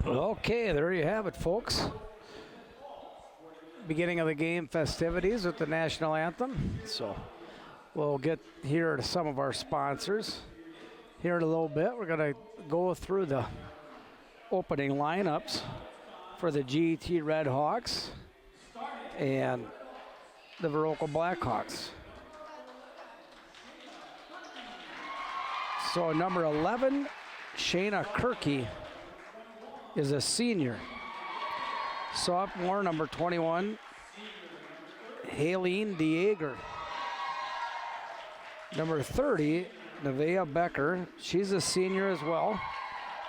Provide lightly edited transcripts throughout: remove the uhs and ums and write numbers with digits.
Okay, there you have it, folks. Beginning of the game festivities with the national anthem. So we'll get here to some of our sponsors here in a little bit. We're going to go through the opening lineups for the G.E.T. Red Hawks and the Viroqua Blackhawks. So number 11, Shayna Kirky, is a senior. Sophomore, number 21, Haleen Dieger. Number 30, Nevaeh Becker. She's a senior as well.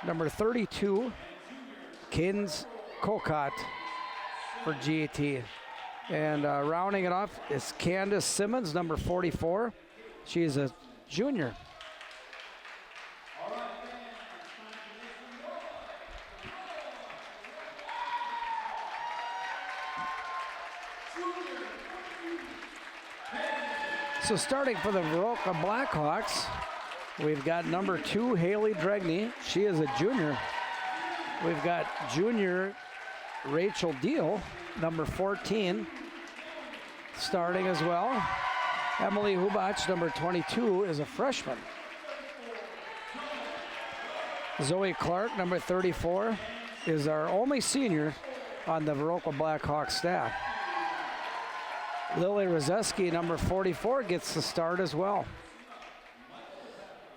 Number 32, Cadence Kokot for G.E.T. And rounding it off is Candace Simmons, number 44. She is a junior. So starting for the Viroqua Blackhawks, we've got number 2, Haley Dregney. She is a junior. We've got junior Rachel Deal, number 14, starting as well. Emily Hubach, number 22, is a freshman. Zoe Clark, number 34, is our only senior on the Viroqua Blackhawks staff. Lily Rozeski, number 44, gets the start as well.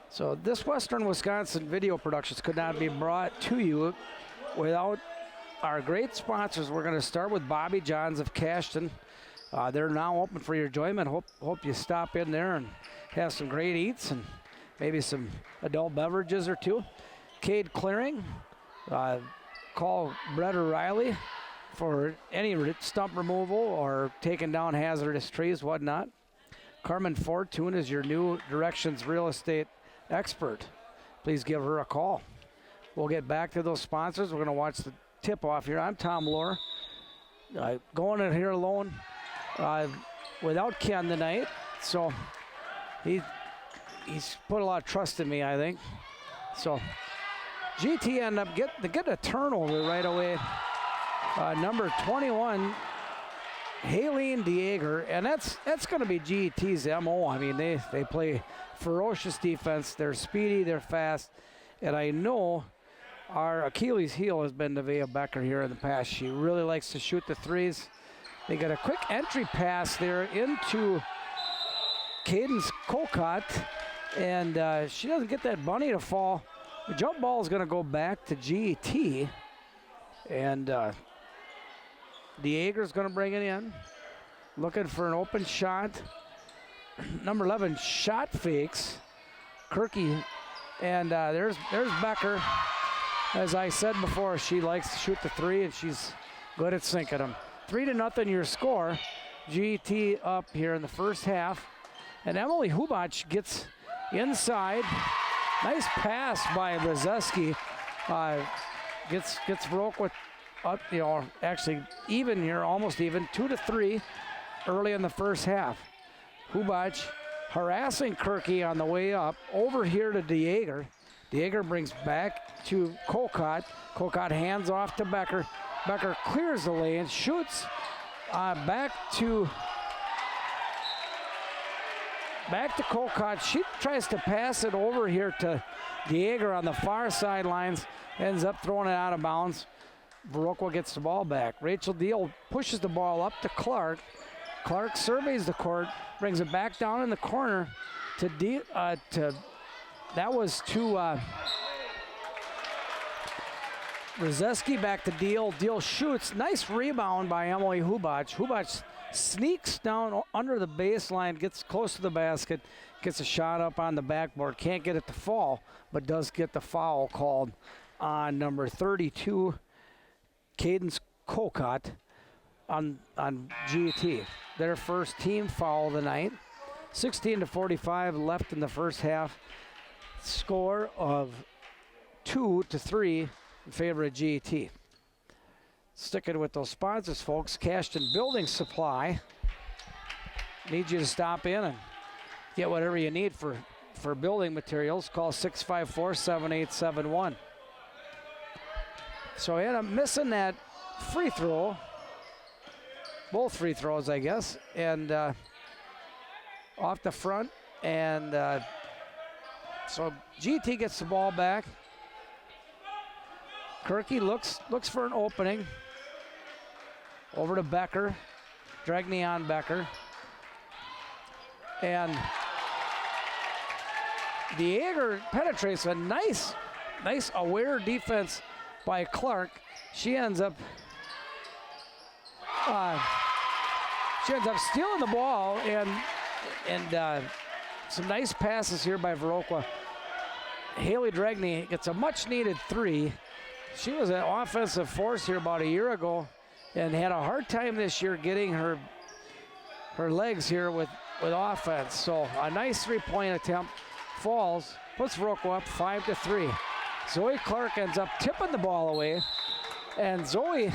So this Western Wisconsin video productions could not be brought to you without our great sponsors. We're going to start with Bobby John's of Cashton. They're now open for your enjoyment. Hope you stop in there and have some great eats and maybe some adult beverages or two. Cade Clearing, call Brett O'Reilly for any stump removal or taking down hazardous trees, whatnot. Carmen Fortune is your new Directions real estate expert. Please give her a call. We'll get back to those sponsors. We're going to watch the tip-off here. I'm Tom Lohr. Going in here alone without Ken tonight. So he's put a lot of trust in me, I think. So GT end up getting a turnover right away. Number 21, Haleen Dieger, and that's going to be G.E.T.'s MO. I mean, they play ferocious defense. They're speedy, they're fast, and I know our Achilles heel has been Nevaeh Becker here in the past. She really likes to shoot the threes. They got a quick entry pass there into Cadence Kokot, and she doesn't get that bunny to fall. The jump ball is going to go back to G.E.T., and Dieger's going to bring it in. Looking for an open shot. Number 11, shot fakes. Kirky. And there's Becker. As I said before, she likes to shoot the three, and she's good at sinking them. 3-0 your score. G.E.T. up here in the first half. And Emily Hubach gets inside. Nice pass by Brzezinski. Gets Viroqua up, actually even here, almost even, 2-3 early in the first half. Hubach harassing Kirky on the way up, over here to Dieger. Dieger brings back to Kokot. Kokot hands off to Becker. Becker clears the lane, shoots back to Kokot. She tries to pass it over here to Dieger on the far sidelines, ends up throwing it out of bounds. Viroqua gets the ball back. Rachel Deal pushes the ball up to Clark. Clark surveys the court, brings it back down in the corner to Brzezinski, back to Deal. Deal shoots. Nice rebound by Emily Hubach. Hubach sneaks down under the baseline, gets close to the basket, gets a shot up on the backboard. Can't get it to fall, but does get the foul called on number 32, Cadence Kokot, on G.E.T. Their first team foul of the night. 16-45 left in the first half. Score of 2-3 in favor of G.E.T. Sticking with those sponsors, folks. Cashton Building Supply. Need you to stop in and get whatever you need for building materials. Call 654-7871. So he ended up missing that free throw. Both free throws, I guess. And off the front. And so G.E.T gets the ball back. Kirky looks for an opening. Over to Becker. Dragney on Becker. And Dieger penetrates a nice aware defense by Clark. She ends up stealing the ball, and some nice passes here by Viroqua. Haley Dragney gets a much-needed 3. She was an offensive force here about a year ago and had a hard time this year getting her legs here with offense. So a nice 3-point attempt falls, puts Viroqua up 5-3. Zoe Clark ends up tipping the ball away, and Zoe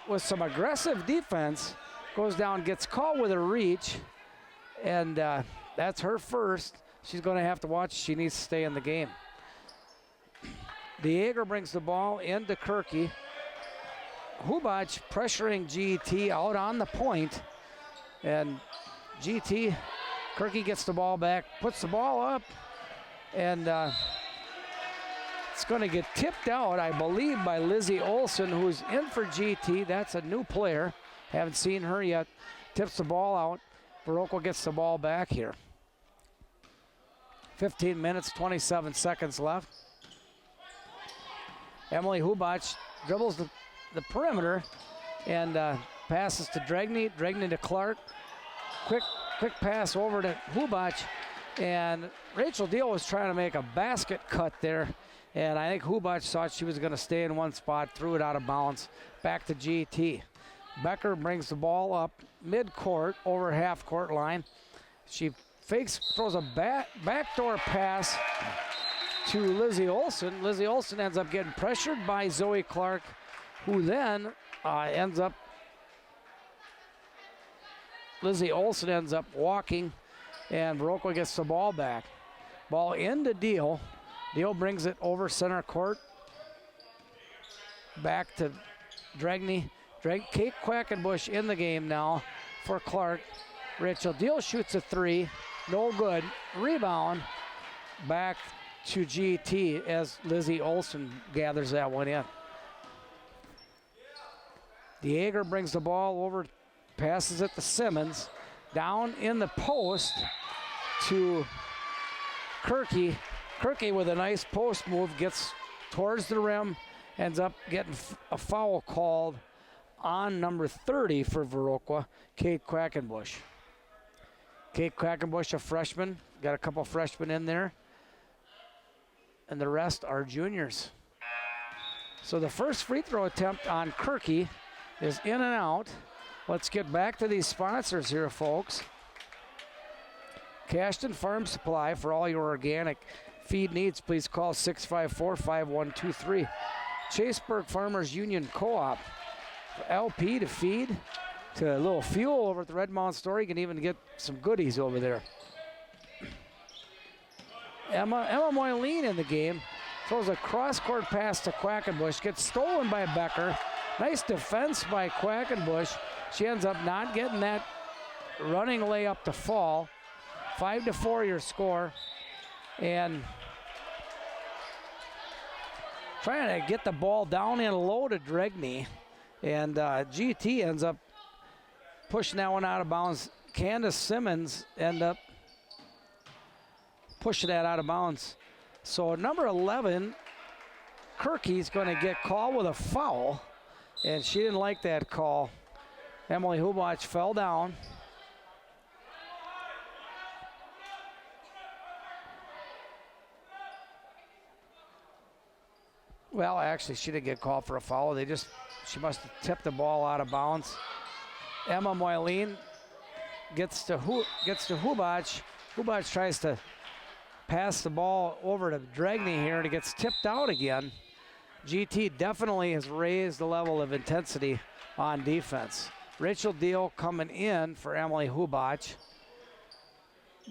with some aggressive defense goes down, gets caught with a reach, and that's her first. She's going to have to watch. She needs to stay in the game. Dieger brings the ball into Kirky. Hubac pressuring G.E.T out on the point, and G.E.T, Kirky gets the ball back, puts the ball up, and it's going to get tipped out, I believe, by Lizzie Olson, who's in for G.E.T. That's a new player. Haven't seen her yet. Tips the ball out. Viroqua gets the ball back here. 15 minutes, 27 seconds left. Emily Hubac dribbles the perimeter and passes to Dragney. Dragney to Clark. Quick pass over to Hubac. And Rachel Deal was trying to make a basket cut there. And I think Hubac thought she was going to stay in one spot, threw it out of bounds. Back to G.E.T. Becker brings the ball up mid-court, over half-court line. She fakes, throws a backdoor pass to Lizzie Olson. Lizzie Olson ends up getting pressured by Zoe Clark, who then Lizzie Olson ends up walking, and Viroqua gets the ball back. Ball into Deal. Deal brings it over center court. Back to Dragney. Kate Quackenbush in the game now for Clark. Rachel Deal shoots a 3. No good. Rebound. Back to G.E.T as Lizzie Olson gathers that one in. Dieger brings the ball over, passes it to Simmons. Down in the post to Kirky. Kirky with a nice post move, gets towards the rim, ends up getting a foul called on number 30 for Viroqua, Kate Quackenbush. Kate Quackenbush, a freshman. Got a couple freshmen in there. And the rest are juniors. So the first free throw attempt on Kirky is in and out. Let's get back to these sponsors here, folks. Cashton Farm Supply, for all your organic feed needs, please call 654-5123. Chaseburg Farmers Union Co-op. LP to feed, to a little fuel over at the Red Mountain store. You can even get some goodies over there. Emma Moyleen in the game. Throws a cross-court pass to Quackenbush. Gets stolen by Becker. Nice defense by Quackenbush. She ends up not getting that running layup to fall. 5-4 your score. And trying to get the ball down in low to Dragney. And G.E.T ends up pushing that one out of bounds. Candace Simmons end up pushing that out of bounds. So number 11, Kirky's going to get called with a foul. And she didn't like that call. Emily Hubac fell down. Well, actually, she didn't get called for a foul. She must have tipped the ball out of bounds. Emma Moyleen gets to Hubac. Hubac tries to pass the ball over to Dragney here, and it gets tipped out again. G.E.T definitely has raised the level of intensity on defense. Rachel Deal coming in for Emily Hubac.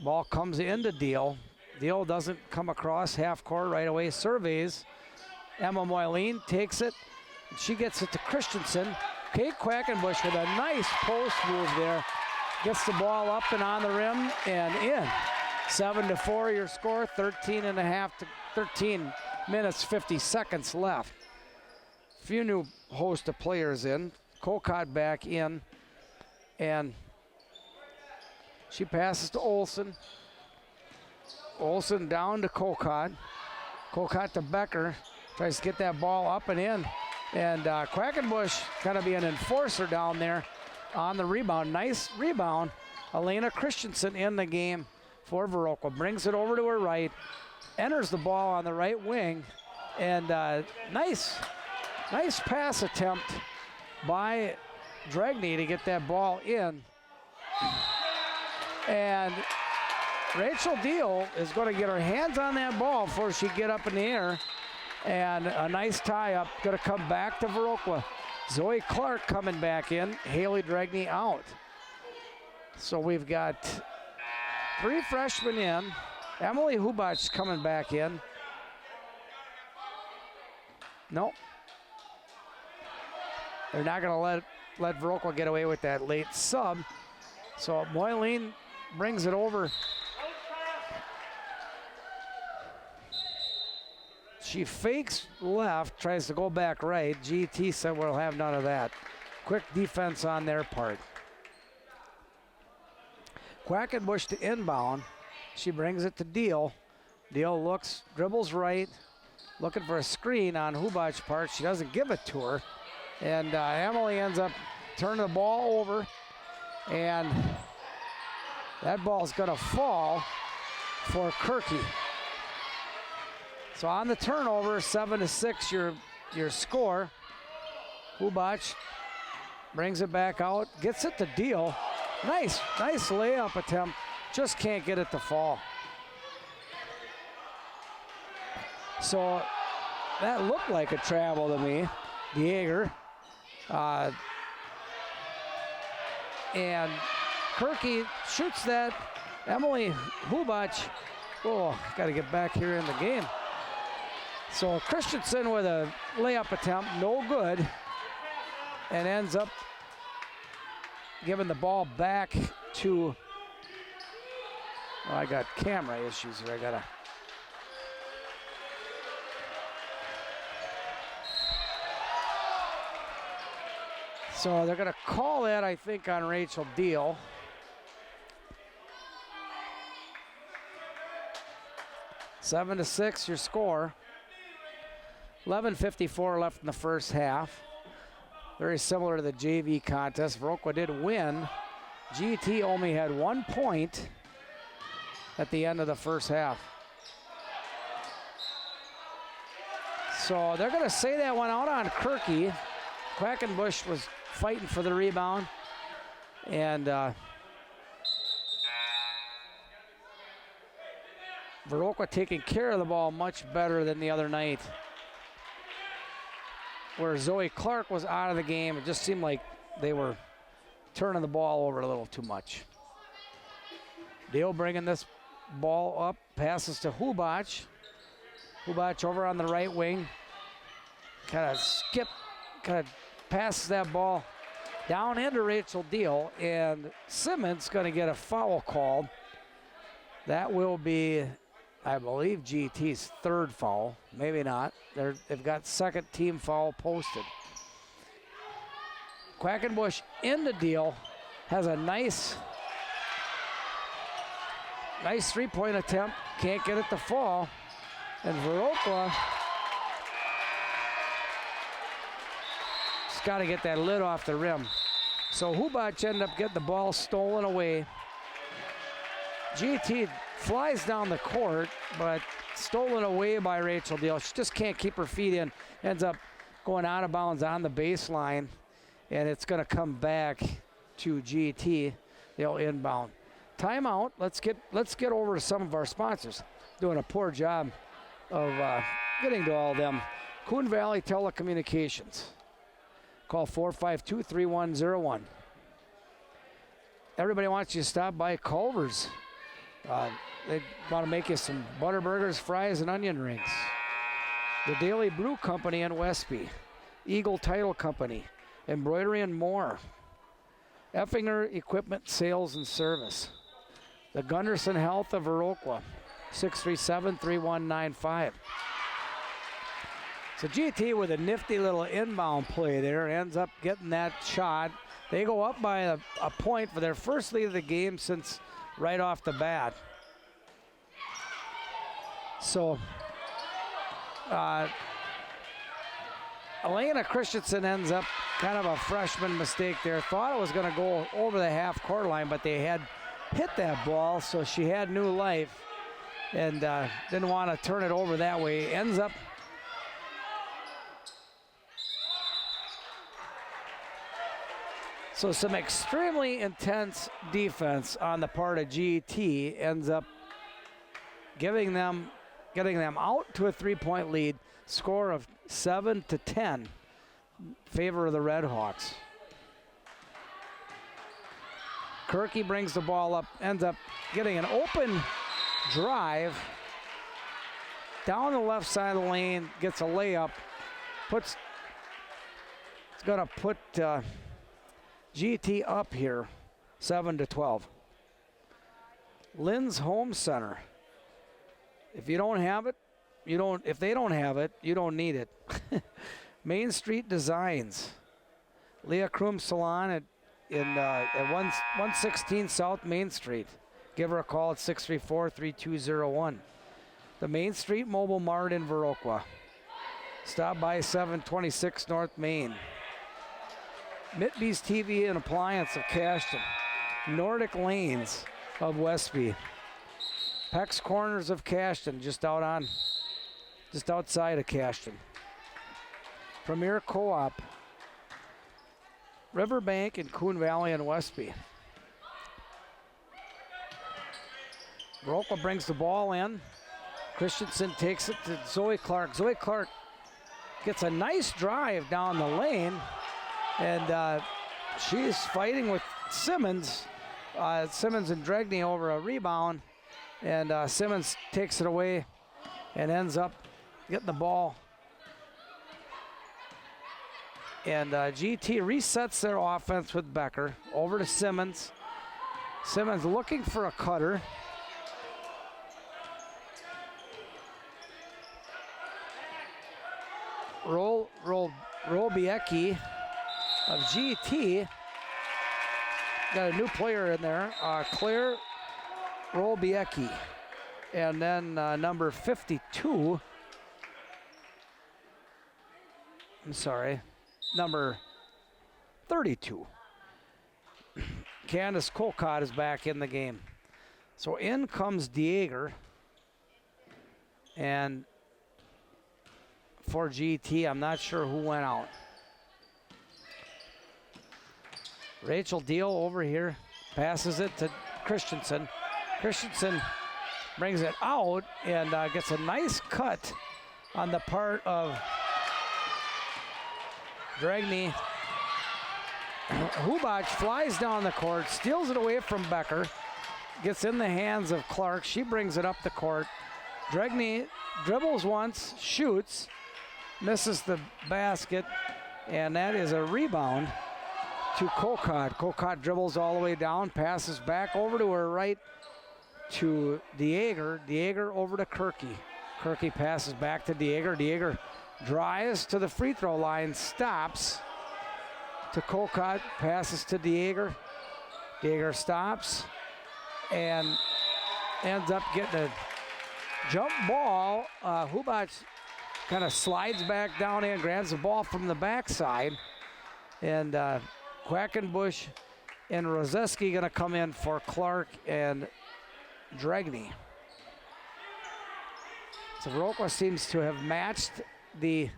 Ball comes into Deal. Deal doesn't come across half court right away. Surveys Emma Moyleen takes it. She gets it to Christensen. Kate Quackenbush with a nice post move there. Gets the ball up and on the rim and in. 7-4 your score, 13 minutes, 50 seconds left. Few new host of players in. Colcott back in, and she passes to Olson. Olson down to Colcott. Colcott to Becker. Tries to get that ball up and in. And Quackenbush kind of be an enforcer down there on the rebound. Nice rebound. Elena Christensen in the game for Viroqua. Brings it over to her right. Enters the ball on the right wing. And nice pass attempt by Dragney to get that ball in. And Rachel Deal is going to get her hands on that ball before she get up in the air. And a nice tie-up, going to come back to Viroqua. Zoe Clark coming back in, Haley Dragney out. So we've got 3 freshmen in. Emily Hubach coming back in. Nope. They're not going to let Viroqua get away with that late sub. So Moyleen brings it over. She fakes left, tries to go back right. G.E.T said we'll have none of that. Quick defense on their part. Quackenbush to inbound. She brings it to Deal. Deal looks, dribbles right, looking for a screen on Hubach's part. She doesn't give it to her. And Emily ends up turning the ball over. And that ball's going to fall for Kirky. So on the turnover, 7-6 your score. Hubach brings it back out, gets it to Deal. Nice layup attempt. Just can't get it to fall. So that looked like a travel to me. Dieger. And Kirky shoots that. Emily Hubach, got to get back here in the game. So Christensen with a layup attempt, no good, and ends up giving the ball back to, I got camera issues here, So they're gonna call that, I think, on Rachel Deal. Seven to 6 your score. 11:54 left in the first half. Very similar to the JV contest. Viroqua did win. G.E.T only had 1 point at the end of the first half. So they're going to say that one out on Kirky. Quackenbush was fighting for the rebound. And Viroqua taking care of the ball much better than the other night, where Zoe Clark was out of the game. It just seemed like they were turning the ball over a little too much. Deal bringing this ball up, passes to Hubach. Hubach over on the right wing. Kind of passes that ball down into Rachel Deal, and Simmons going to get a foul called. That will be, I believe, G.E.T's 3rd foul. Maybe not. They've got 2nd team foul posted. Quackenbush in the Deal, has a nice 3-point attempt. Can't get it to fall. And Viroqua just got to get that lid off the rim. So Hubach ended up getting the ball stolen away. G.E.T flies down the court, but stolen away by Rachel Deal. She just can't keep her feet in. Ends up going out of bounds on the baseline, and it's going to come back to G.E.T. They'll inbound. Timeout. Let's get over to some of our sponsors. Doing a poor job of getting to all of them. Coon Valley Telecommunications. Call 452-3101. Everybody wants you to stop by Culver's. They want to make you some butter burgers, fries, and onion rings. The Daily Brew Company in Westby, Eagle Title Company, Embroidery and More, Effinger Equipment Sales and Service, the Gunderson Health of Viroqua, 637-3195. So G.E.T. with a nifty little inbound play there, ends up getting that shot. They go up by a point for their first lead of the game since right off the bat. So Elena Christensen ends up kind of a freshman mistake there. Thought it was going to go over the half-court line, but they had hit that ball, so she had new life and didn't want to turn it over that way. Ends up so some extremely intense defense on the part of G.E.T. ends up getting them out to a 3-point lead, score of 7-10, favor of the Red Hawks. Kirky brings the ball up, ends up getting an open drive down the left side of the lane, gets a layup, it's gonna put G.E.T. up here, 7-12. Lynn's Home Center. If you don't have it, if they don't have it, you don't need it. Main Street Designs. Leah Kroom Salon at 116 South Main Street. Give her a call at 634-3201. The Main Street Mobile Mart in Viroqua. Stop by 726 North Main. Mitby's TV and Appliance of Cashton. Nordic Lanes of Westby. Peck's Corners of Cashton, just outside of Cashton. Premier Co-op. Riverbank in Coon Valley and Westby. Viroqua brings the ball in. Christensen takes it to Zoe Clark. Zoe Clark gets a nice drive down the lane, and she's fighting with Simmons. Simmons and Dregney over a rebound, and Simmons takes it away and ends up getting the ball. And G.E.T. resets their offense with Becker. Over to Simmons. Simmons looking for a cutter. Robiecki of G.E.T. Got a new player in there, Claire Robiecki. And then number 52. Number 32. Candace Colcott is back in the game. So in comes Dieger. And for G.E.T., I'm not sure who went out. Rachel Deal over here, passes it to Christensen. Christensen brings it out and gets a nice cut on the part of Dregney. Hubac flies down the court, steals it away from Becker, gets in the hands of Clark. She brings it up the court. Dregney dribbles once, shoots, misses the basket, and that is a rebound to Colcott. Colcott dribbles all the way down, passes back over to her right to Dieger. Dieger over to Kirky. Kirky passes back to Dieger. Dieger drives to the free throw line, stops to Colcott, passes to Dieger. Dieger stops and ends up getting a jump ball. Hubac kind of slides back down in, grabs the ball from the backside, and Quackenbush and Rozeski going to come in for Clark and Dregney. So Viroqua seems to have matched the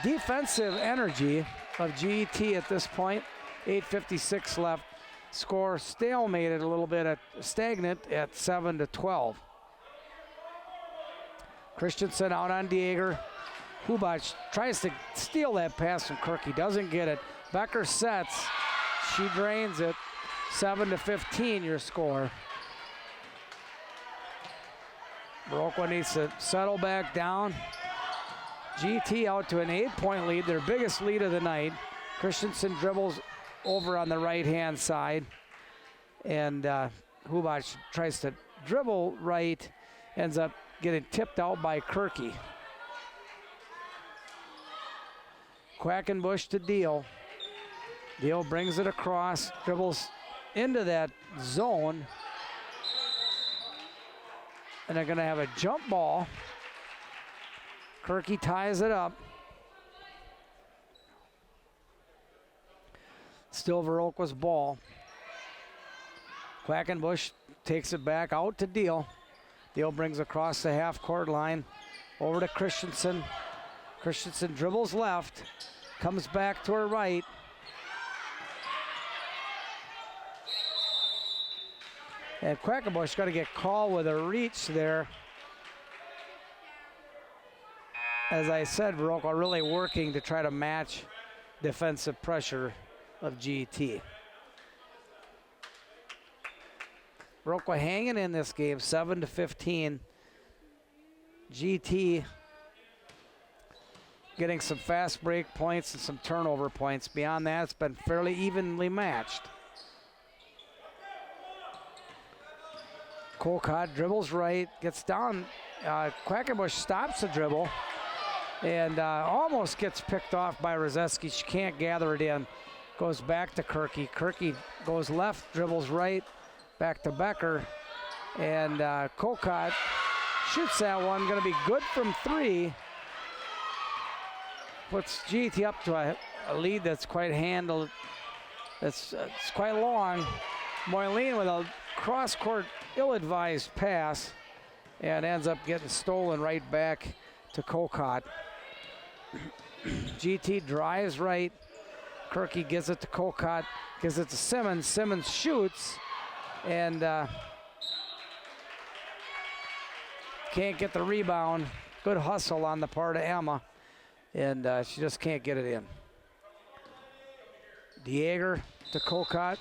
defensive energy of G.E.T. at this point. 8:56 left. Score stalemated a little bit, stagnant at 7-12. Christensen out on Dieger. Hubac tries to steal that pass from Kirky, doesn't get it. Becker sets, she drains it. 7-15 your score. Viroqua needs to settle back down. G.E.T. out to an 8-point lead, their biggest lead of the night. Christensen dribbles over on the right-hand side, and Hubac tries to dribble right, ends up getting tipped out by Kirky. Quackenbush to Deal. Deal brings it across, dribbles into that zone, and they're going to have a jump ball. Kirky ties it up. Still Viroqua's ball. Quackenbush takes it back out to Deal. Deal brings across the half-court line over to Christensen. Christensen dribbles left, comes back to her right. And Quackenbush got to get called with a reach there. As I said, Viroqua really working to try to match defensive pressure of G.E.T. Viroqua hanging in this game, 7-15. G.E.T. getting some fast break points and some turnover points. Beyond that, it's been fairly evenly matched. Colcott dribbles right, gets down. Quackenbush stops the dribble and almost gets picked off by Rozeski. She can't gather it in. Goes back to Kirky. Kirky goes left, dribbles right, back to Becker. And Colcott shoots that one. Going to be good from three. Puts G.E.T. up to a lead that's quite handled. It's quite long. Moyleen with a cross-court, ill-advised pass and ends up getting stolen right back to Colcott. G.E.T. drives right. Kirky gives it to Colcott, gives it to Simmons. Simmons shoots and can't get the rebound. Good hustle on the part of Emma, and she just can't get it in. Dieger to Colcott.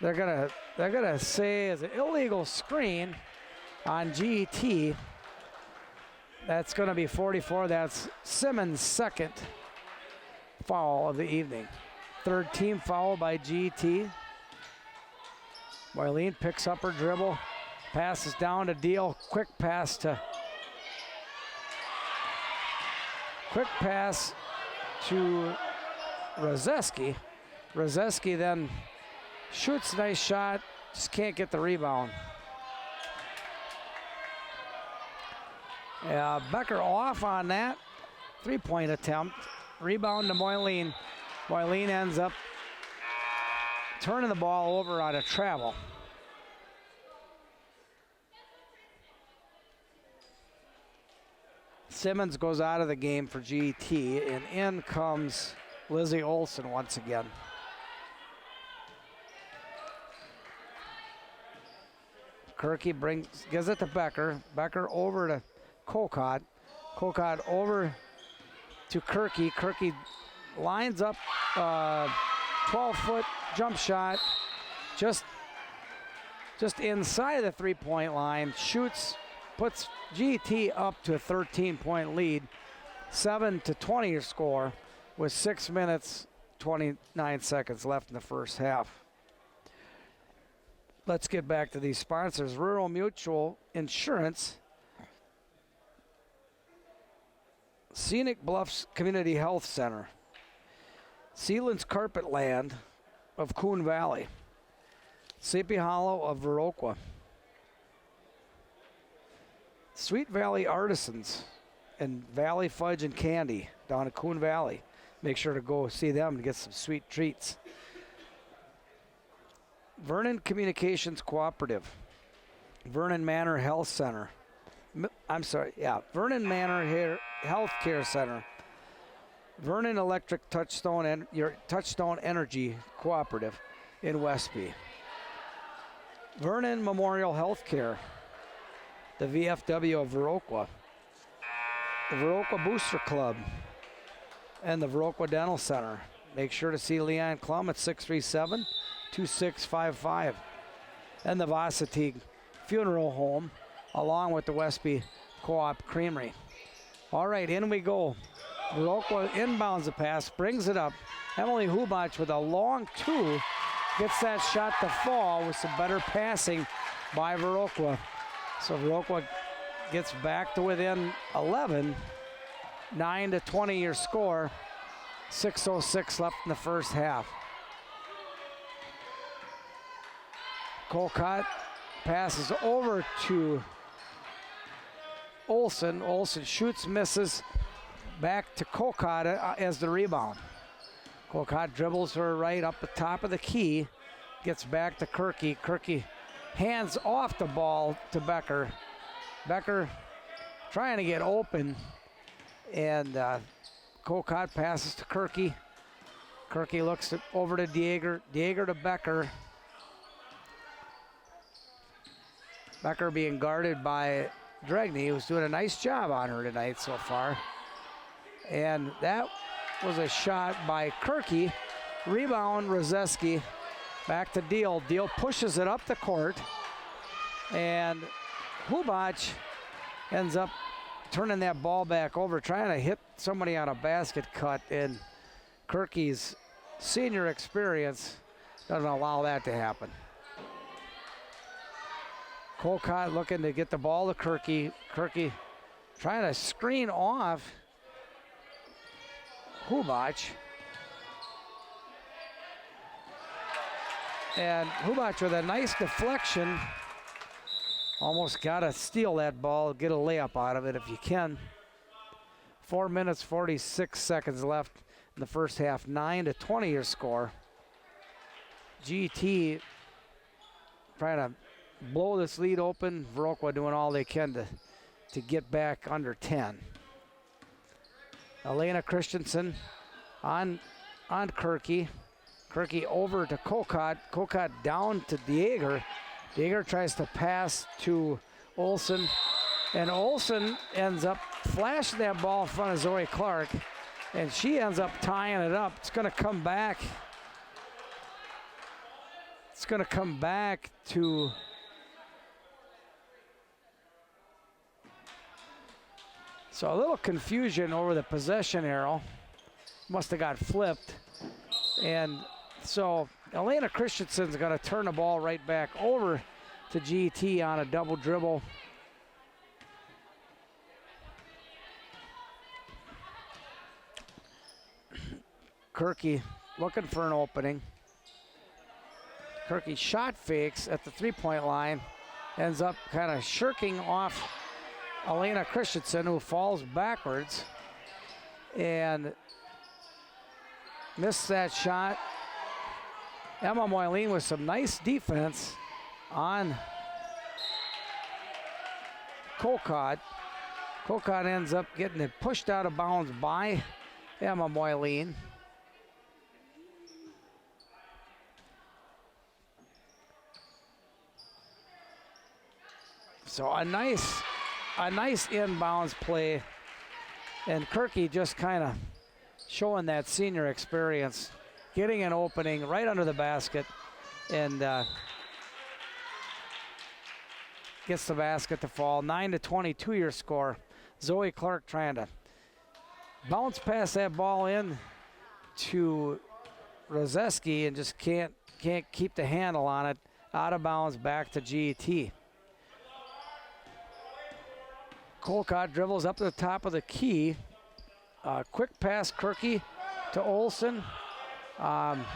They're gonna say it's an illegal screen on G.E.T. That's gonna be 44. That's Simmons' second foul of the evening. Third team foul by G.E.T. Moyleen picks up her dribble, passes down to Deal. Quick pass to Rozeski. Rozeski then shoots, nice shot, just can't get the rebound. Becker off on that three-point attempt. Rebound to Moyleen. Moyleen ends up turning the ball over on a travel. Simmons goes out of the game for G.E.T. and in comes Lizzie Olson once again. Kirky gives it to Becker. Becker over to Colcott. Colcott over to Kirky. Kirky lines up 12-foot jump shot just inside the three-point line. Shoots, puts G.E.T. up to a 13-point lead. 7-20 your score with 6 minutes, 29 seconds left in the first half. Let's get back to these sponsors. Rural Mutual Insurance, Scenic Bluffs Community Health Center, Sealands Carpet Land of Coon Valley, Sleepy Hollow of Viroqua, Sweet Valley Artisans and Valley Fudge and Candy down at Coon Valley. Make sure to go see them and get some sweet treats. Vernon Communications Cooperative, Vernon Manor Health Center. Vernon Manor Health Care Center. Vernon Electric Touchstone Energy Cooperative in Westby. Vernon Memorial Healthcare, the VFW of Viroqua. The Viroqua Booster Club and the Viroqua Dental Center. Make sure to see Leon Klum at 637-2655. And the Varsity Funeral Home, along with the Westby Co-op Creamery. All right, in we go. Viroqua inbounds the pass, brings it up. Emily Hubach with a long 2 gets that shot to fall with some better passing by Viroqua. So Viroqua gets back to within 11. 9-20 your score. 6:06 left in the first half. Colcott passes over to Olsen. Olsen shoots, misses. Back to Colcott as the rebound. Colcott dribbles her right up the top of the key. Gets back to Kirky. Kirky hands off the ball to Becker. Becker trying to get open. And Colcott passes to Kirky. Kirky looks over to Dieger. Dieger to Becker. Becker being guarded by Dregney, who's doing a nice job on her tonight so far. And that was a shot by Kirky. Rebound, Rozeski. Back to Deal. Deal pushes it up the court. And Hubach ends up turning that ball back over, trying to hit somebody on a basket cut. And Kirky's senior experience doesn't allow that to happen. Colcott looking to get the ball to Kirky. Kirky trying to screen off Hubach. And Hubach with a nice deflection. Almost got to steal that ball, get a layup out of it if you can. 4 minutes, 46 seconds left in the first half. 9-20 your score. G.E.T. trying to blow this lead open. Viroqua doing all they can to get back under 10. Elena Christensen on Kirky. Kirky over to Colcott. Colcott down to Dieger. Dieger tries to pass to Olsen. And Olsen ends up flashing that ball in front of Zoe Clark. And she ends up tying it up. It's going to come back. It's going to come back to so a little confusion over the possession arrow. Must have got flipped. And so Elena Christensen's going to turn the ball right back over to G.E.T. on a double dribble. Kirky looking for an opening. Kirky shot fakes at the three-point line. Ends up kind of shirking off Elena Christensen, who falls backwards and missed that shot. Emma Moyleen with some nice defense on Colcott. Colcott ends up getting it pushed out of bounds by Emma Moyleen. So a nice inbounds play, and Kirky just kind of showing that senior experience, getting an opening right under the basket, and gets the basket to fall. 9-22 your score. Zoe Clark trying to bounce past that ball in to Rozeski and just can't keep the handle on it. Out of bounds, back to G.E.T. Colcott dribbles up to the top of the key. Quick pass, Kirky to Olsen. And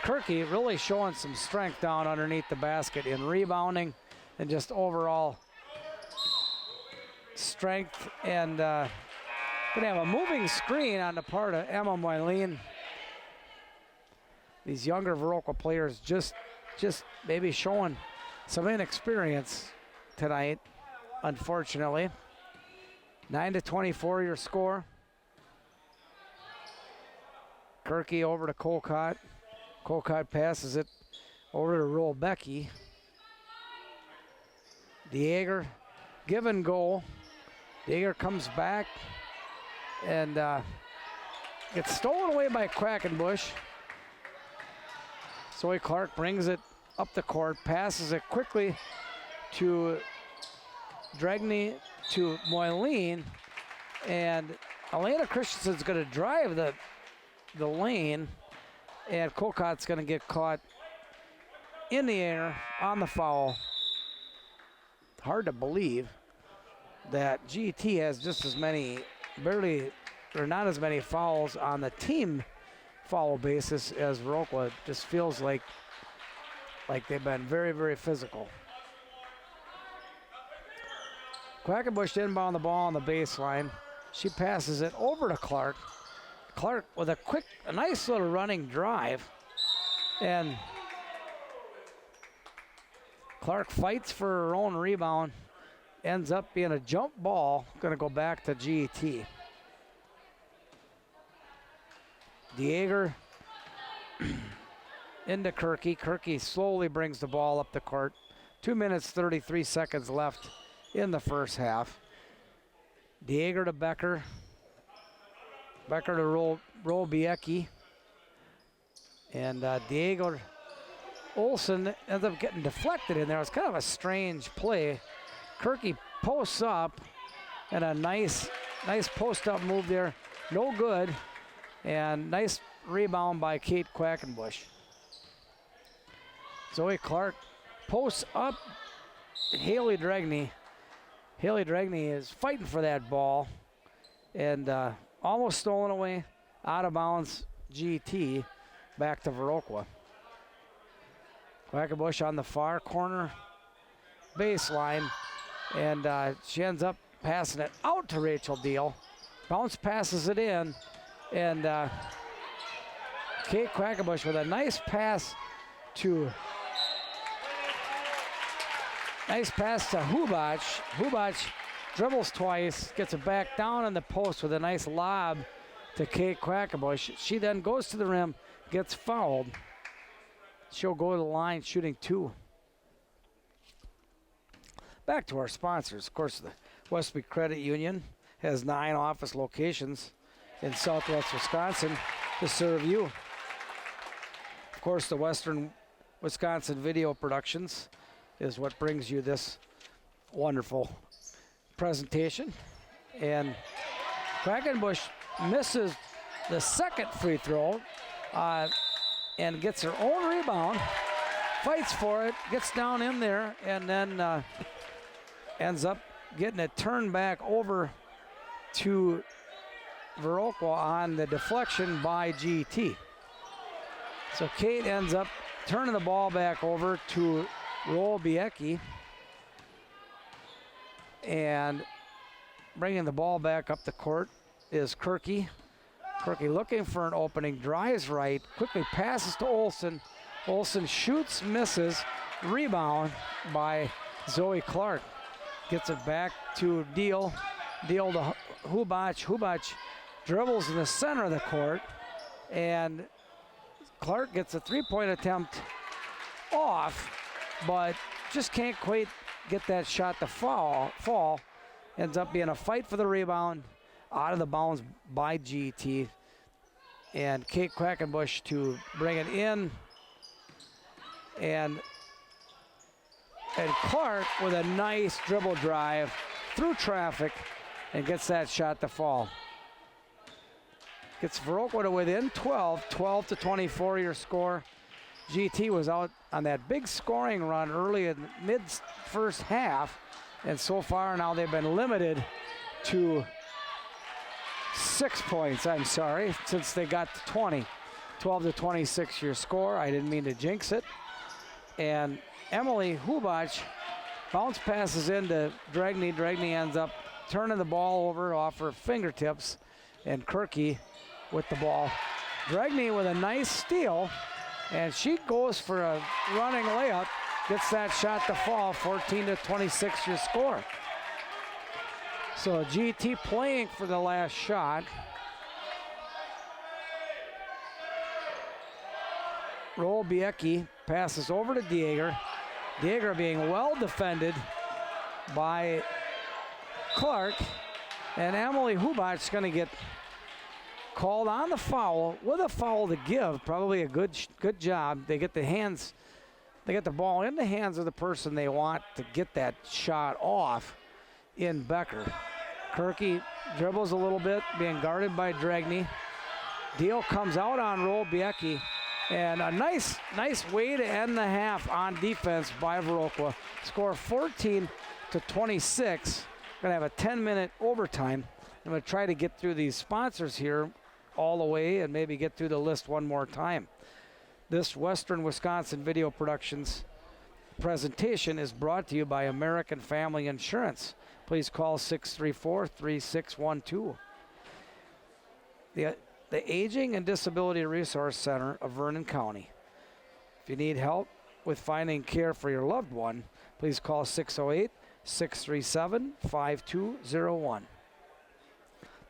Kirky really showing some strength down underneath the basket in rebounding and just overall strength. And gonna have a moving screen on the part of Emma Moyleen. These younger Viroqua players just maybe showing some inexperience tonight, unfortunately. 9-24 your score. Kirky over to Colcott. Colcott passes it over to Rolbecki. Dieger, give and go. Dieger comes back and gets stolen away by Quackenbush. Zoe Clark brings it up the court, passes it quickly to Dragney to Moyleen, and Elena Christensen's going to drive the lane, and Colcott's going to get caught in the air on the foul. Hard to believe that G.E.T. has just as many, not as many fouls on the team foul basis as Viroqua. It just feels like they've been very, very physical. Quackenbush didn't inbound the ball on the baseline. She passes it over to Clark. Clark with a nice little running drive. And Clark fights for her own rebound. Ends up being a jump ball. Going to go back to G.E.T. Dieger into Kirky. Kirky slowly brings the ball up the court. 2 minutes, 33 seconds left in the first half. Dieger to Becker. Becker to Biecki. And Diego Olsen ends up getting deflected in there. It's kind of a strange play. Kirky posts up, and a nice post-up move there. No good. And nice rebound by Kate Quackenbush. Zoe Clark posts up Haley Dragney. Haley Dragney is fighting for that ball, and almost stolen away, out of bounds. G.E.T. back to Viroqua. Quackenbush on the far corner baseline, and she ends up passing it out to Rachel Deal. Bounce passes it in, and Kate Quackenbush with a nice pass to Hubach. Hubach dribbles twice, gets it back down on the post with a nice lob to Kate Quackenbush. She then goes to the rim, gets fouled. She'll go to the line shooting 2. Back to our sponsors. Of course, the Westby Credit Union has 9 office locations in Southwest Wisconsin to serve you. Of course, the Western Wisconsin Video Productions is what brings you this wonderful presentation. And Quackenbush misses the second free throw and gets her own rebound, fights for it, gets down in there, and then ends up getting it turned back over to Viroqua on the deflection by G.E.T. So Kate ends up turning the ball back over to Biecki, and bringing the ball back up the court is Kirky. Kirky looking for an opening, drives right, quickly passes to Olsen. Olsen shoots, misses, rebound by Zoe Clark. Gets it back to Deal. Deal to Hubach. Hubach dribbles in the center of the court, and Clark gets a three-point attempt off, but just can't quite get that shot to fall. Ends up being a fight for the rebound, out of the bounds by G.E.T. And Kate Quackenbush to bring it in. And Clark with a nice dribble drive through traffic and gets that shot to fall. Gets Viroqua to within 12 to 24 your score. G.E.T. was out on that big scoring run early in mid-first half, and so far now they've been limited to 6 points, since they got to 20. 12 to 26 your score. I didn't mean to jinx it. And Emily Hubach bounce passes into Dragney. Dragney ends up turning the ball over off her fingertips, and Kirky with the ball. Dragney with a nice steal, and she goes for a running layup, gets that shot to fall. 14 to 26 your score. So G.E.T. playing for the last shot. Biecki passes over to Dieger. Dieger being well defended by Clark, and Emily Hubach's going to get called on the foul with a foul to give. Probably a good job. They get the they get the ball in the hands of the person they want to get that shot off in Becker. Kirky dribbles a little bit, being guarded by Dragney. Deal comes out on roll, Biecki. And a nice way to end the half on defense by Viroqua. Score 14 to 26. Gonna have a 10-minute overtime. I'm gonna try to get through these sponsors here all the way and maybe get through the list one more time. This Western Wisconsin Video Productions presentation is brought to you by American Family Insurance. Please call 634-3612. The Aging and Disability Resource Center of Vernon County. If you need help with finding care for your loved one, please call 608-637-5201.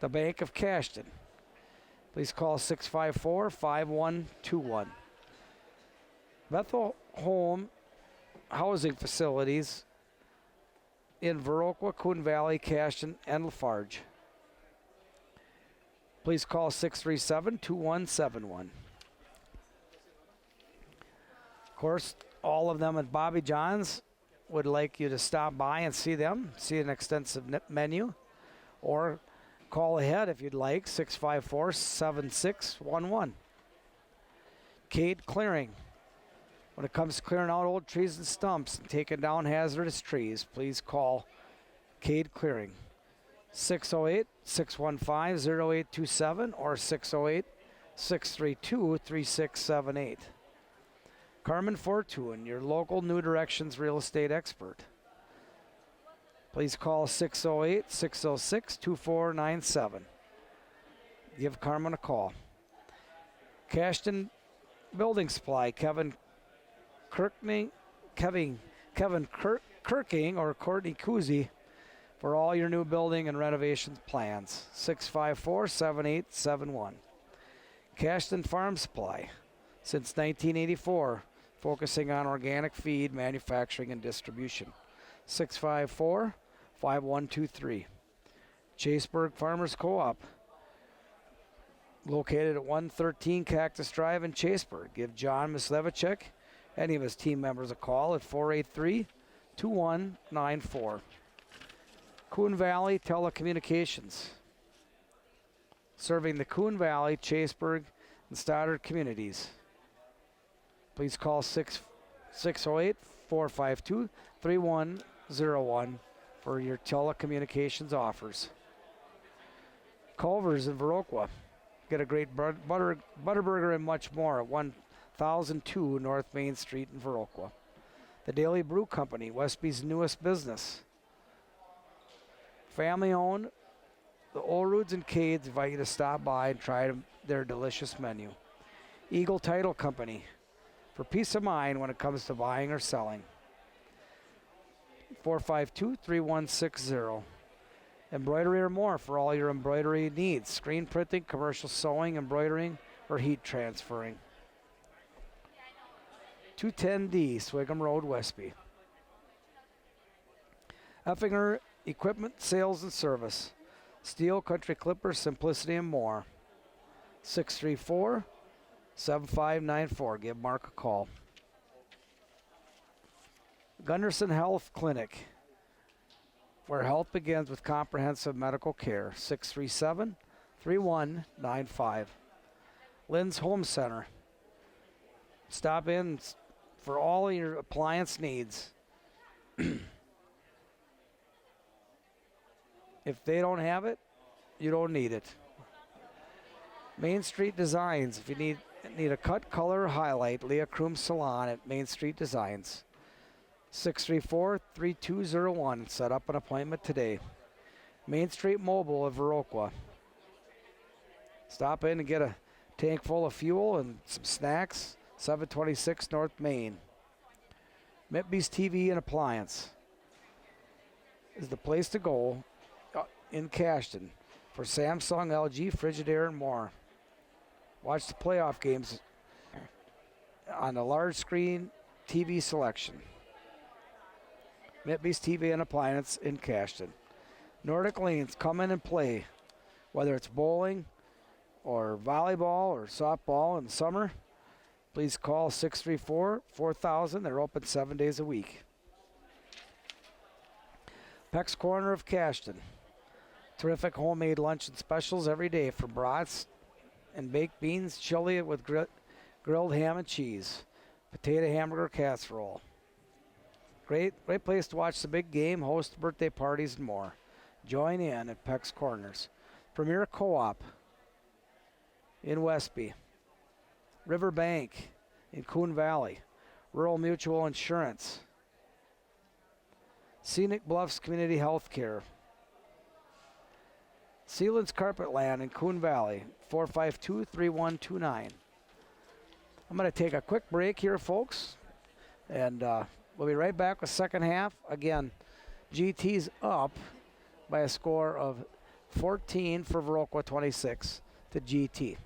The Bank of Cashton. Please call 654-5121. Bethel Home Housing Facilities in Viroqua, Coon Valley, Cashton, and Lafarge. Please call 637-2171. Of course, all of them at Bobby John's would like you to stop by and see them, see an extensive menu, or call ahead if you'd like, 654-7611. G.E.T Clearing. When it comes to clearing out old trees and stumps and taking down hazardous trees, please call G.E.T Clearing. 608-615-0827 or 608-632-3678. Carmen Fortune, your local New Directions real estate expert. Please call 608-606-2497. Give Carmen a call. Cashton Building Supply, Kevin Kirking or Courtney Kuzi for all your new building and renovation plans. 654-7871. Cashton Farm Supply, since 1984, focusing on organic feed, manufacturing, and distribution. 654-5123. Chaseburg Farmers Co-op, located at 113 Cactus Drive in Chaseburg. Give John Mislevicek, any of his team members, a call at 483-2194. Coon Valley Telecommunications, serving the Coon Valley, Chaseburg, and Stoddard communities. Please call 608-452-3101 for your telecommunications offers. Culver's in Viroqua. Get a great Butterburger and much more at 1002 North Main Street in Viroqua. The Daily Brew Company, Westby's newest business. Family owned, the Olruds and Cades invite you to stop by and try their delicious menu. Eagle Title Company, for peace of mind when it comes to buying or selling. 452-3160. Embroidery or more for all your embroidery needs. Screen printing, commercial sewing, embroidering, or heat transferring. 210D, Swigum Road, Westby. Effinger Equipment Sales and Service. Steel, country clippers, simplicity, and more. 634-7594. Give Mark a call. Gunderson Health Clinic, where health begins with comprehensive medical care. 637-3195. Lynn's Home Center. Stop in for all your appliance needs. If they don't have it, you don't need it. Main Street Designs. If you need a cut, color, or highlight, Leah Kroom Salon at Main Street Designs. 634-3201. Set up an appointment today. Main Street Mobile of Viroqua. Stop in and get a tank full of fuel and some snacks. 726 North Main. Mitby's TV and Appliance is the place to go in Cashton for Samsung, LG, Frigidaire, and more. Watch the playoff games on a large screen TV selection. Mitby's TV and Appliance in Cashton. Nordic Lanes, come in and play. Whether it's bowling or volleyball or softball in the summer, please call 634-4000. They're open 7 days a week. Peck's Corner of Cashton. Terrific homemade lunch and specials every day for brats and baked beans, chili with grilled ham and cheese, potato hamburger casserole. Great place to watch the big game, host birthday parties, and more. Join in at Peck's Corners. Premier Co-op in Westby. Riverbank in Coon Valley. Rural Mutual Insurance. Scenic Bluffs Community Health Care. Sealands Carpet Land in Coon Valley, 452-3129. I'm going to take a quick break here, folks, and we'll be right back with second half. Again, G.E.T's up by a score of 14 for Viroqua, 26 to G.E.T.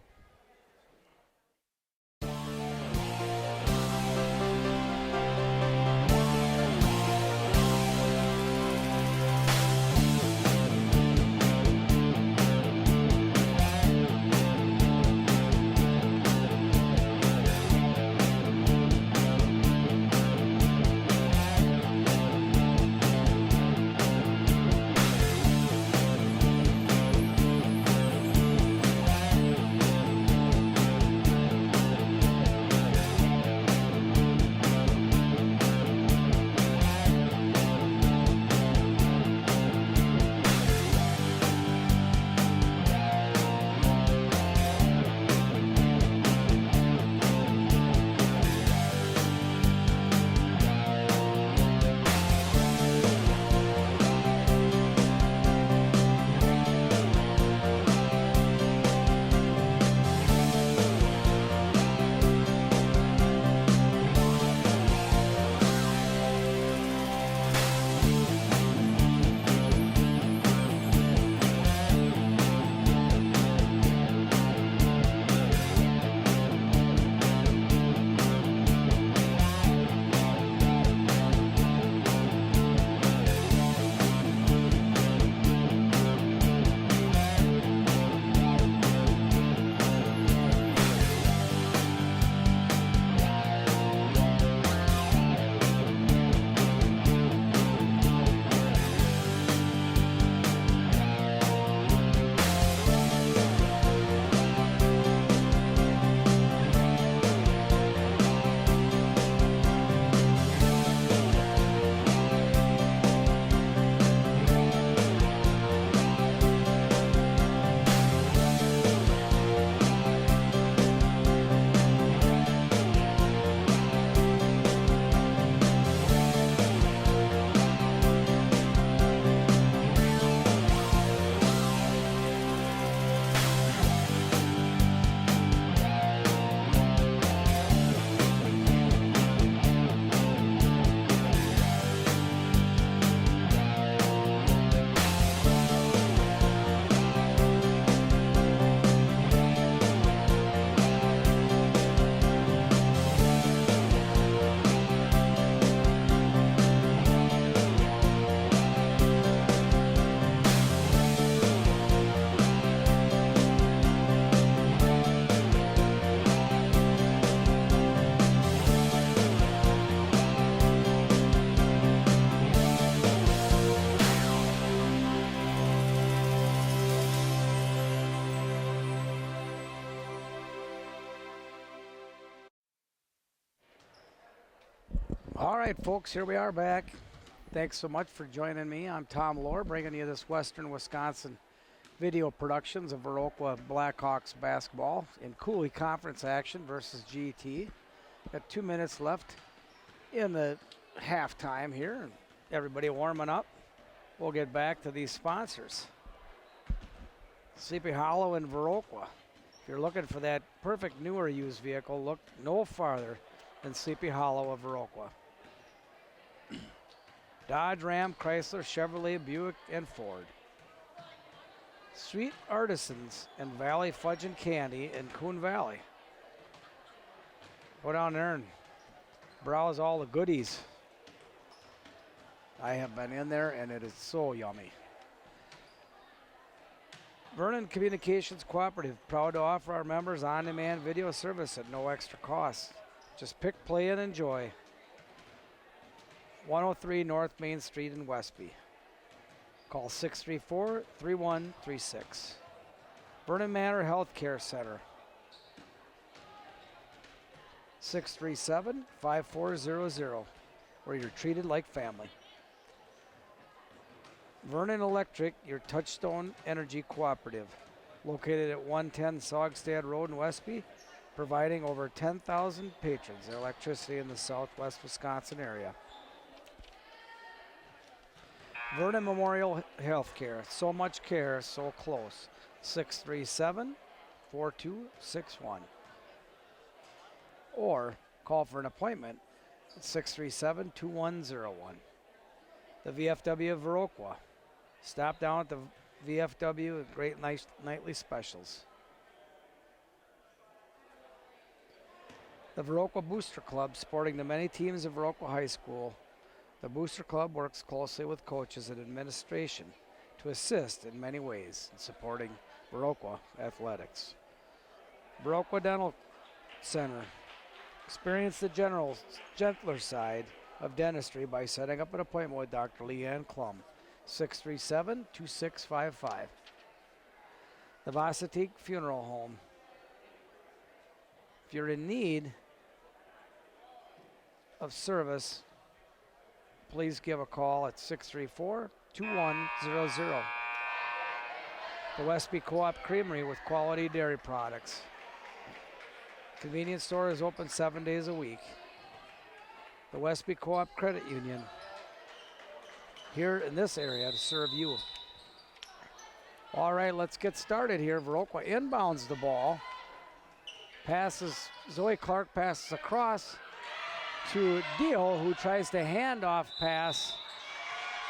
All right, folks, here we are back. Thanks so much for joining me. I'm Tom Lohr, bringing you this Western Wisconsin video productions of Viroqua Blackhawks basketball in Coulee Conference action versus G.E.T. Got 2 minutes left in the halftime here. Everybody warming up. We'll get back to these sponsors. Sleepy Hollow in Viroqua. If you're looking for that perfect newer used vehicle, look no farther than Sleepy Hollow of Viroqua. Dodge, Ram, Chrysler, Chevrolet, Buick, and Ford. Sweet Artisans and Valley Fudge and Candy in Coon Valley. Go down there and browse all the goodies. I have been in there and it is so yummy. Vernon Communications Cooperative, proud to offer our members on-demand video service at no extra cost. Just pick, play, and enjoy. 103 North Main Street in Westby. Call 634-3136. Vernon Manor Healthcare Center. 637-5400, where you're treated like family. Vernon Electric, your touchstone energy cooperative, located at 110 Saugstad Road in Westby, providing over 10,000 patrons electricity in the southwest Wisconsin area. Vernon Memorial Healthcare, so much care, so close. 637-4261. Or call for an appointment at 637-2101. The VFW of Viroqua. Stop down at the VFW with great nice nightly specials. The Viroqua Booster Club, supporting the many teams of Viroqua High School. The Booster Club works closely with coaches and administration to assist in many ways in supporting Viroqua athletics. Viroqua Dental Center. Experience the gentler side of dentistry by setting up an appointment with Dr. Leanne Klum. 637-2655. The Varsity Funeral Home. If you're in need of service, please give a call at 634-2100. The Westby Co-op Creamery with quality dairy products. Convenience store is open 7 days a week. The Westby Co-op Credit Union, here in this area to serve you. All right, let's get started here. Viroqua inbounds the ball. Zoe Clark passes across to Deal, who tries to hand off pass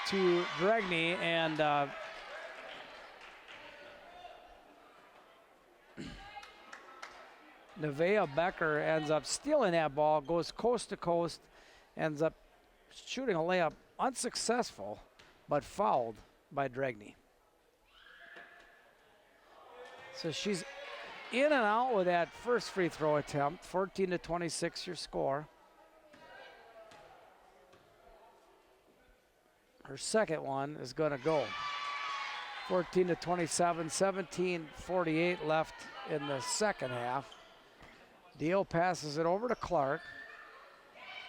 to Dregney, and Nevaeh Becker ends up stealing that ball, goes coast to coast, ends up shooting a layup, unsuccessful, but fouled by Dregney. So she's in and out with that first free throw attempt. 14-26 your score. Her second one is going to go. 14-27, 17-48 left in the second half. Deal passes it over to Clark.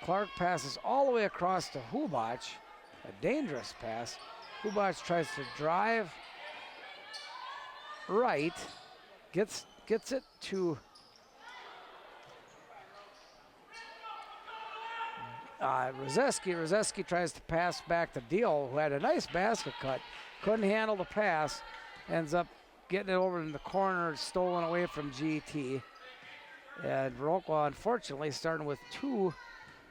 Clark passes all the way across to Hubach. A dangerous pass. Hubach tries to drive right. Gets it to Rozeski. Rozeski tries to pass back to Deal, who had a nice basket cut. Couldn't handle the pass. Ends up getting it over in the corner, stolen away from G.E.T. And Viroqua, unfortunately, starting with 2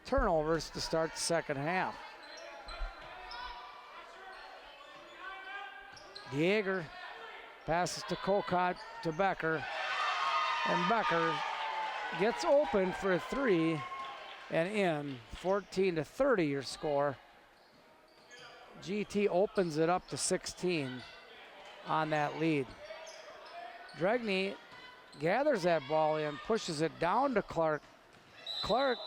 turnovers to start the second half. Dieger passes to Kokot to Becker. And Becker gets open for a 3 and in. 14-30 your score. G.E.T. opens it up to 16 on that lead. Dregney gathers that ball in, pushes it down to Clark. Clark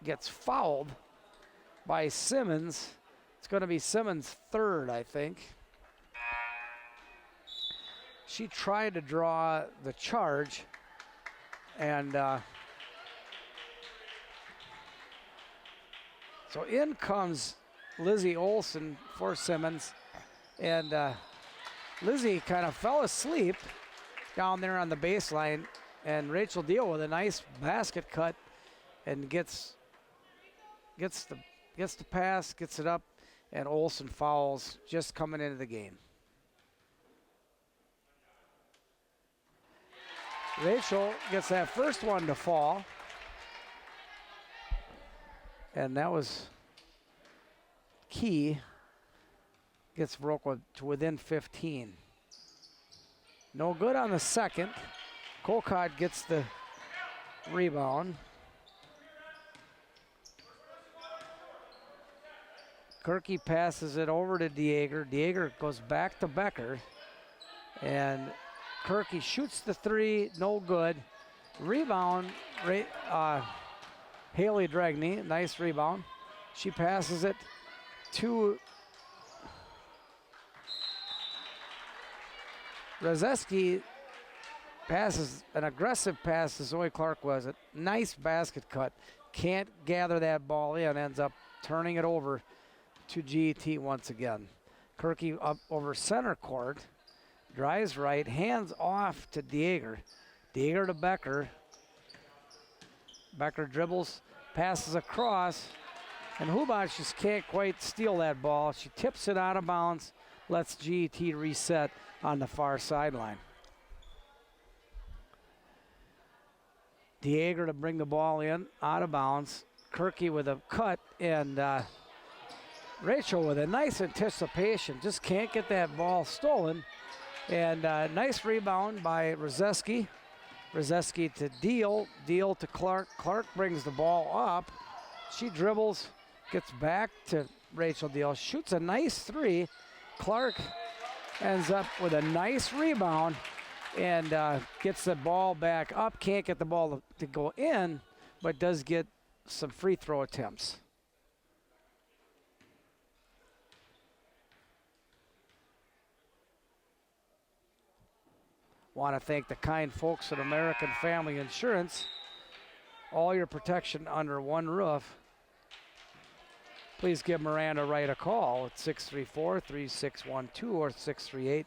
gets fouled by Simmons. It's going to be Simmons' third, I think. She tried to draw the charge, and so in comes Lizzie Olson for Simmons, and Lizzie kind of fell asleep down there on the baseline, and Rachel Deal with a nice basket cut and gets the pass, gets it up, and Olson fouls just coming into the game. Rachel gets that first one to fall, and that was key. Gets Viroqua to within 15. No good on the second. Kokot gets the rebound. Kirky passes it over to Dieger. Dieger goes back to Becker. And Kirky shoots the three, no good. Rebound, Haley Dragney, nice rebound. She passes it to Rozeski. Passes an aggressive pass to Zoe Clark, was it? Nice basket cut. Can't gather that ball in, ends up turning it over to G.E.T. once again. Kirky up over center court, drives right, hands off to Dieger. Dieger to Becker. Becker dribbles, passes across, and Hubac just can't quite steal that ball. She tips it out of bounds, lets G.E.T. reset on the far sideline. Dieger to bring the ball in, out of bounds. Kirky with a cut, and Rachel with a nice anticipation. Just can't get that ball stolen. And nice rebound by Rozeski. Rozeski to Deal. Deal to Clark. Clark brings the ball up. She dribbles, gets back to Rachel Deal. Shoots a nice three. Clark ends up with a nice rebound and gets the ball back up. Can't get the ball to go in, but does get some free throw attempts. Want to thank the kind folks at American Family Insurance. All your protection under one roof. Please give Miranda Wright a call at 634-3612 or 638-3612.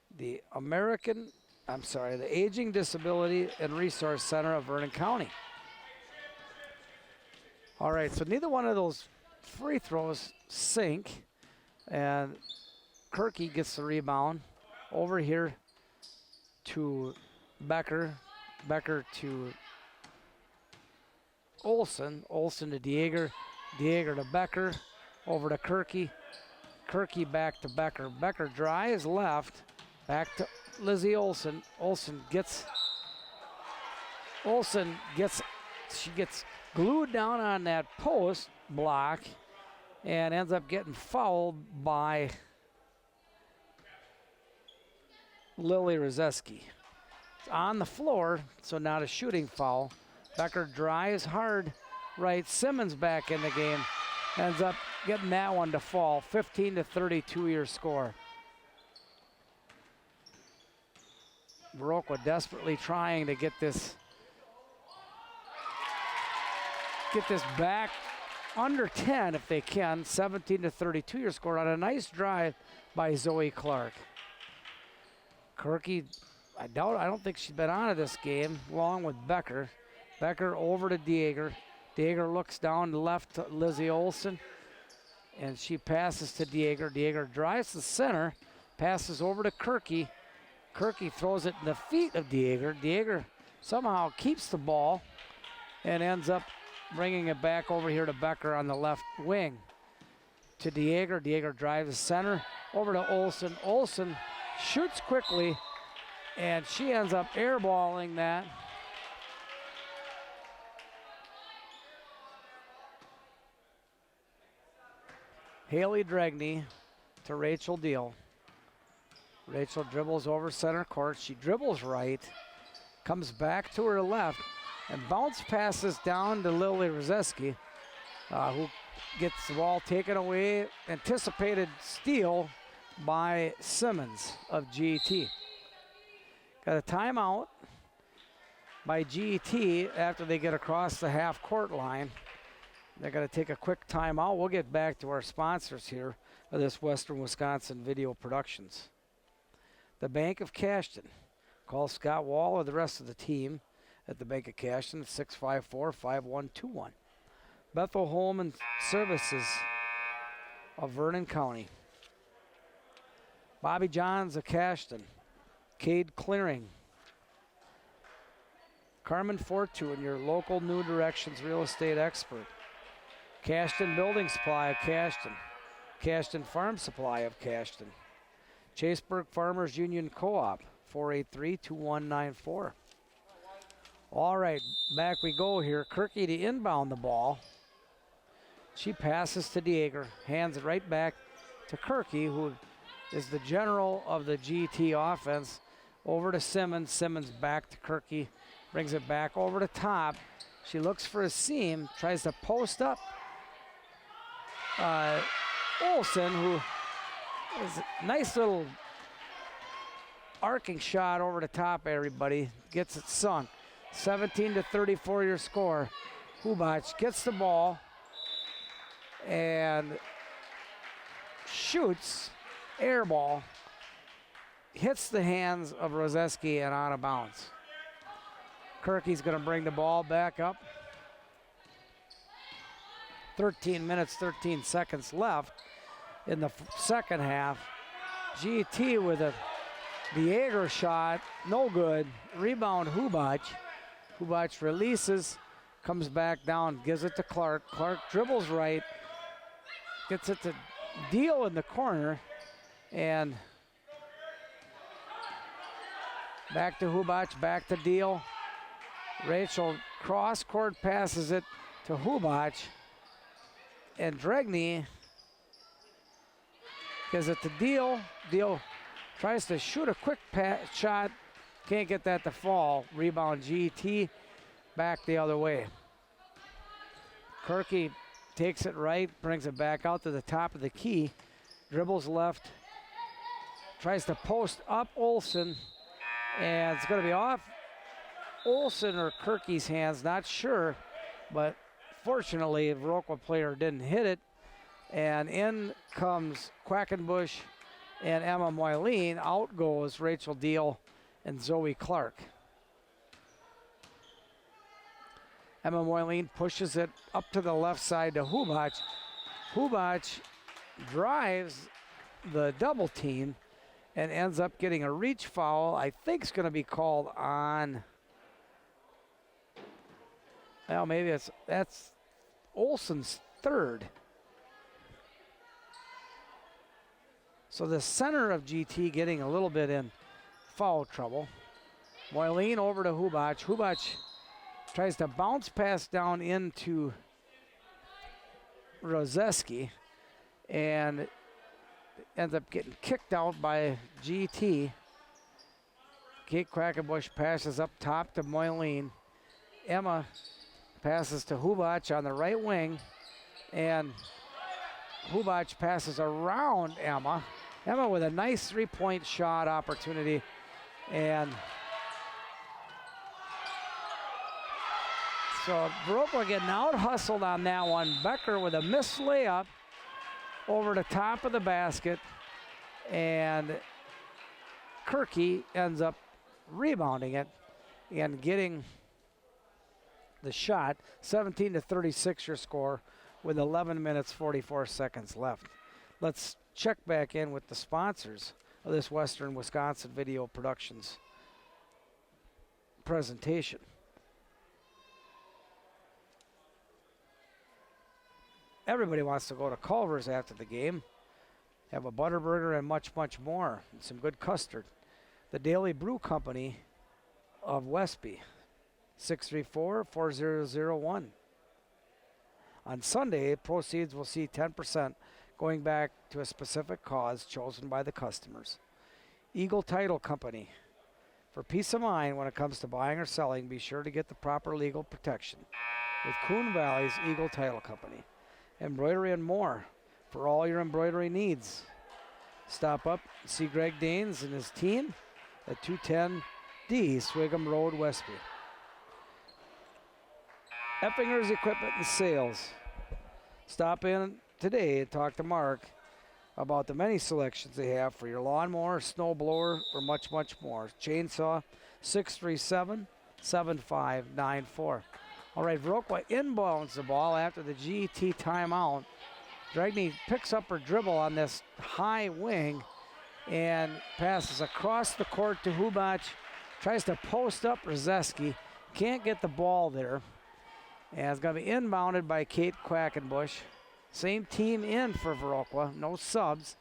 The Aging, Disability, and Resource Center of Vernon County. All right, so neither one of those free throws sink, and Kirky gets the rebound over here to Becker. Becker to Olsen. Olsen to Dieger. Dieger to Becker. Over to Kirky. Kirky back to Becker. Becker drives left. Back to Lizzie Olsen. Olsen gets, she gets glued down on that post block and ends up getting fouled by Lily Rozeski. It's on the floor, so not a shooting foul. Becker drives hard right. Simmons back in the game. Ends up getting that one to fall. 15-32 your score. Viroqua desperately trying to get this back under 10 if they can. 17-32 your score on a nice drive by Zoe Clark. Kirky, I don't think she's been out of this game, along with Becker. Becker over to Dieger. Dieger looks down left to Lizzie Olsen, and she passes to Dieger. Dieger drives to center, passes over to Kirky. Kirky throws it in the feet of Dieger. Dieger somehow keeps the ball and ends up bringing it back over here to Becker on the left wing. To Dieger. Dieger drives the center over to Olsen. Olsen shoots quickly, and she ends up airballing that. Haley Dragney to Rachel Deal. Rachel dribbles over center court. She dribbles right, comes back to her left, and bounce passes down to Lily Rozeski, who gets the ball taken away. Anticipated steal by Simmons of G.E.T. Got a timeout by G.E.T. after they get across the half-court line. They're going to take a quick timeout. We'll get back to our sponsors here of this Western Wisconsin Video Productions. The Bank of Cashton. Call Scott Wall or the rest of the team at the Bank of Cashton at 654-5121. Bethel Home and Services of Vernon County. Bobby Johns of Cashton. Cade Clearing. Carmen Fortune, your local New Directions real estate expert. Cashton Building Supply of Cashton. Cashton Farm Supply of Cashton. Chaseburg Farmers Union Co-op, 483-2194. All right, back we go here. Kirky to inbound the ball. She passes to Dieger, hands it right back to Kirky, who is the general of the G.E.T. offense. Over to Simmons. Simmons back to Kirky, brings it back over the top. She looks for a seam, tries to post up Olsen, who is a nice little arcing shot over the top, everybody. Gets it sunk. 17-34 your score. Hubac gets the ball and shoots, air ball, hits the hands of Rozeski and out of bounds. Kirky's going to bring the ball back up. 13 minutes, 13 seconds left in the second half. G.E.T. with a Dieger shot, no good. Rebound Hubac. Hubac releases, comes back down, gives it to Clark. Clark dribbles right, gets it to Deal in the corner, and back to Hubac, back to Deal. Rachel cross-court passes it to Hubac, and Dregney gives it to Deal. Deal tries to shoot a quick shot, can't get that to fall. Rebound G.E.T. back the other way. Kirky takes it right, brings it back out to the top of the key, dribbles left, tries to post up Olsen, and it's going to be off Olsen or Kirky's hands, not sure, but fortunately, the Viroqua player didn't hit it, and in comes Quackenbush and Emma Moyleen. Out goes Rachel Deal and Zoe Clark. Emma Moyleen pushes it up to the left side to Hubac. Hubac drives the double team and ends up getting a reach foul. I think it's going to be called on, well, maybe that's Olsen's third. So the center of G.T. getting a little bit in foul trouble. Moyleen over to Hubac. Hubac tries to bounce pass down into Rozeski and ends up getting kicked out by G.T. Kate Quackenbush passes up top to Moyleen. Emma passes to Hubac on the right wing, and Hubac passes around Emma. Emma with a nice three-point shot opportunity, and so Viroqua getting out-hustled on that one. Becker with a missed layup over the top of the basket, and Kirky ends up rebounding it and getting the shot. 17-36 your score with 11 minutes, 44 seconds left. Let's check back in with the sponsors of this Western Wisconsin Video Productions presentation. Everybody wants to go to Culver's after the game, have a Butterburger and much, much more, and some good custard. The Daily Brew Company of Westby, 634-4001. On Sunday, proceeds will see 10% going back to a specific cause chosen by the customers. Eagle Title Company. For peace of mind when it comes to buying or selling, be sure to get the proper legal protection with Coon Valley's Eagle Title Company. Embroidery and more for all your embroidery needs. Stop up and see Greg Danes and his team at 210D Swigum Road, Westby. Eppinger's Equipment and Sales. Stop in today and talk to Mark about the many selections they have for your lawnmower, snow blower, or much, much more. Chainsaw, 637-7594. All right, Viroqua inbounds the ball after the G.E.T. timeout. Dregney picks up her dribble on this high wing and passes across the court to Hubac. Tries to post up Rozeski. Can't get the ball there. And it's going to be inbounded by Kate Quackenbush. Same team in for Viroqua, no subs.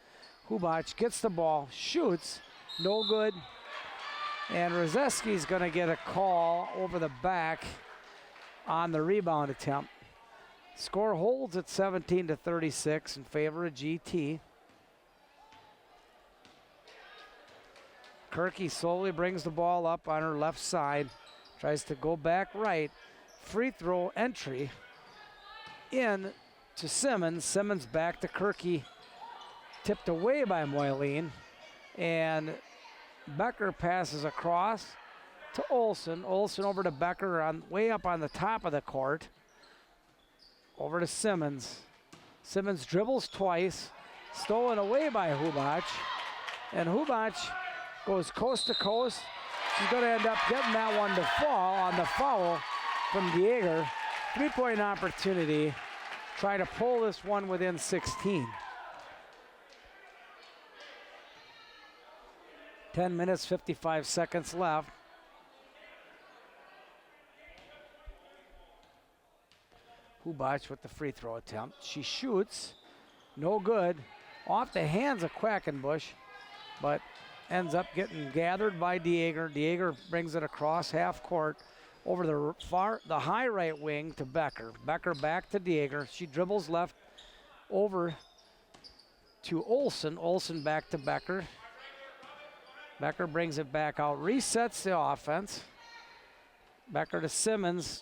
Hubac gets the ball, shoots, no good. And Rozeski's going to get a call over the back on the rebound attempt. Score holds at 17-36 in favor of G.E.T. Kirky slowly brings the ball up on her left side, tries to go back right. Free throw entry in to Simmons. Simmons back to Kirky, tipped away by Moyleen, and Becker passes across to Olsen. Olsen over to Becker on way up on the top of the court. Over to Simmons. Simmons dribbles twice, stolen away by Hubac, and Hubac goes coast to coast. She's going to end up getting that one to fall on the foul from Dieger. 3-point opportunity. Try to pull this one within 16. 10 minutes, 55 seconds left. Hubac with the free throw attempt. She shoots, no good, off the hands of Quackenbush, but ends up getting gathered by Dieger. Dieger brings it across half court over the high right wing to Becker. Becker back to Dieger. She dribbles left over to Olsen. Olsen back to Becker. Becker brings it back out, resets the offense. Becker to Simmons,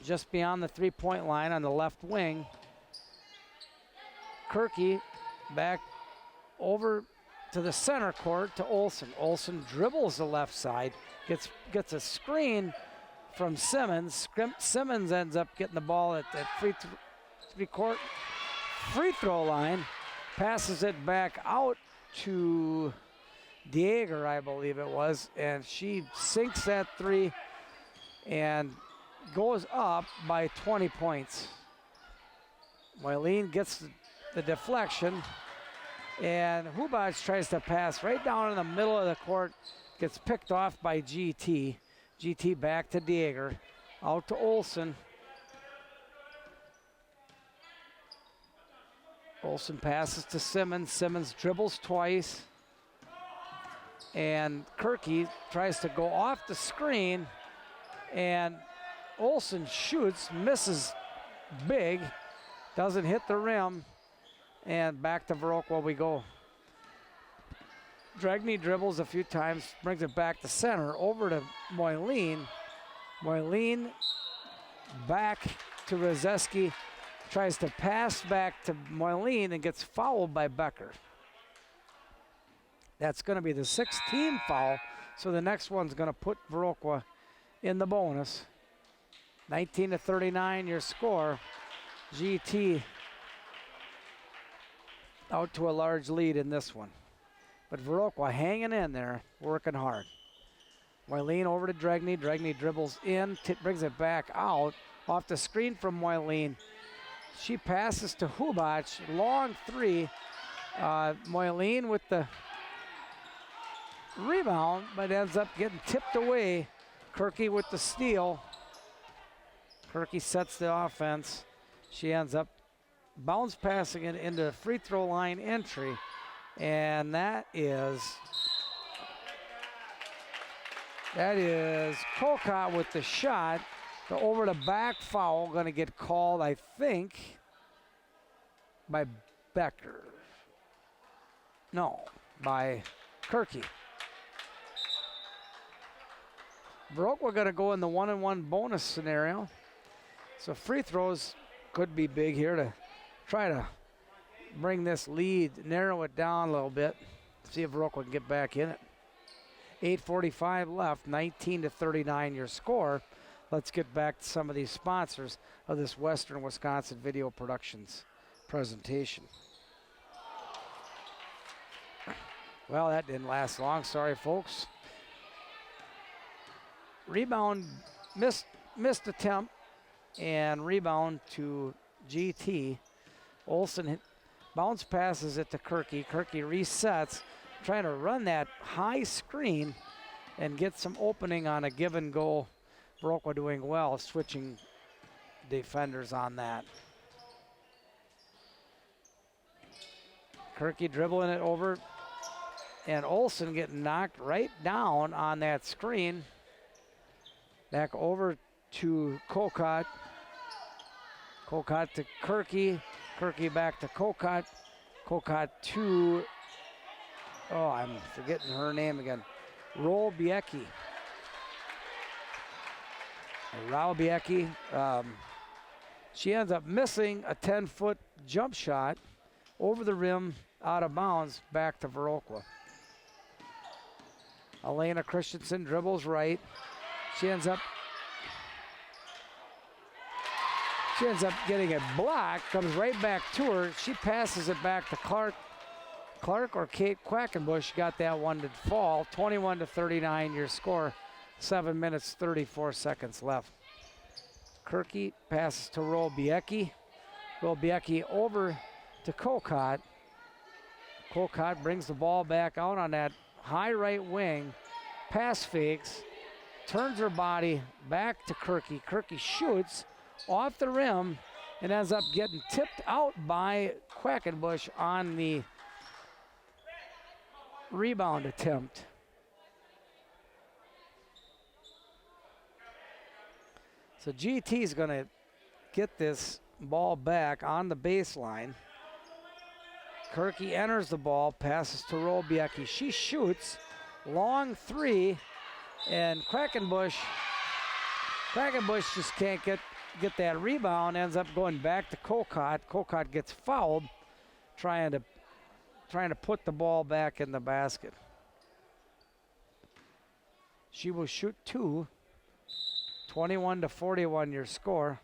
just beyond the 3-point line on the left wing. Kirky back over to the center court to Olsen. Olsen dribbles the left side, gets a screen from Simmons. Simmons ends up getting the ball at that free throw line, passes it back out to Dieger, I believe it was, and she sinks that three and goes up by 20 points. Moyleen gets the deflection, and Hubac tries to pass right down in the middle of the court, gets picked off by G.E.T. G.E.T. back to Dieger, out to Olsen. Olsen passes to Simmons. Simmons dribbles twice, and Kirky tries to go off the screen, and Olsen shoots, misses big, doesn't hit the rim, and back to Viroqua we go. Dragney dribbles a few times, brings it back to center, over to Moyleen. Moyleen back to Rozeski, tries to pass back to Moyleen and gets fouled by Becker. That's going to be the 6th team foul, so the next one's going to put Viroqua in the bonus. 19-39 your score. G.E.T. out to a large lead in this one. But Viroqua hanging in there, working hard. Moyleen over to Dragney. Dragney dribbles in, brings it back out, off the screen from Moyleen. She passes to Hubac, long three. Moyleen with the rebound, but ends up getting tipped away. Kirky with the steal. Kirky sets the offense. She ends up bounce passing it into free throw line entry. And that is Colcott with the shot. The over the back foul going to get called, I think, by Becker. No, by Kirky. Viroqua going to go in the 1-on-1 bonus scenario. So free throws could be big here to try to bring this lead, narrow it down a little bit, see if Viroqua can get back in it. 8:45 left, 19-39 your score. Let's get back to some of these sponsors of this Western Wisconsin Video Productions presentation. Well, that didn't last long. Sorry, folks. Rebound, missed attempt, and rebound to G.E.T. Olsen bounce passes it to Kirky. Kirky resets, trying to run that high screen and get some opening on a give and go. Viroqua doing well, switching defenders on that. Kirky dribbling it over, and Olsen getting knocked right down on that screen. Back over to Colcott. Kokot to Kirky. Kirky back to Kokot. Kokot to, oh, I'm forgetting her name again. Rolbiecki. Rolbiecki. She ends up missing a 10-foot jump shot over the rim, out of bounds, back to Viroqua. Elena Christensen dribbles right. She ends up getting a block, comes right back to her. She passes it back to Clark. Clark or Kate Quackenbush got that one to fall. 21-39 your score. 7 minutes, 34 seconds left. Kirky passes to Rolbiecki. Rolbiecki over to Kokot. Kokot brings the ball back out on that high right wing. Pass fakes. Turns her body back to Kirky. Kirky shoots off the rim and ends up getting tipped out by Quackenbush on the rebound attempt. So G.E.T. is going to get this ball back on the baseline. Kirky enters the ball, passes to Rolbiecki. She shoots, long three, and Quackenbush just can't get that rebound, ends up going back to Kokot. Kokot gets fouled, trying to put the ball back in the basket. She will shoot two. 21-41 your score.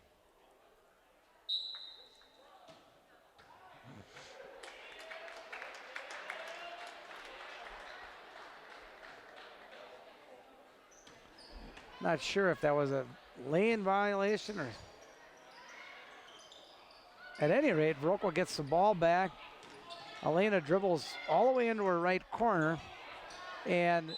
Not sure if that was a lane violation or. At any rate, Viroqua gets the ball back. Elena dribbles all the way into her right corner and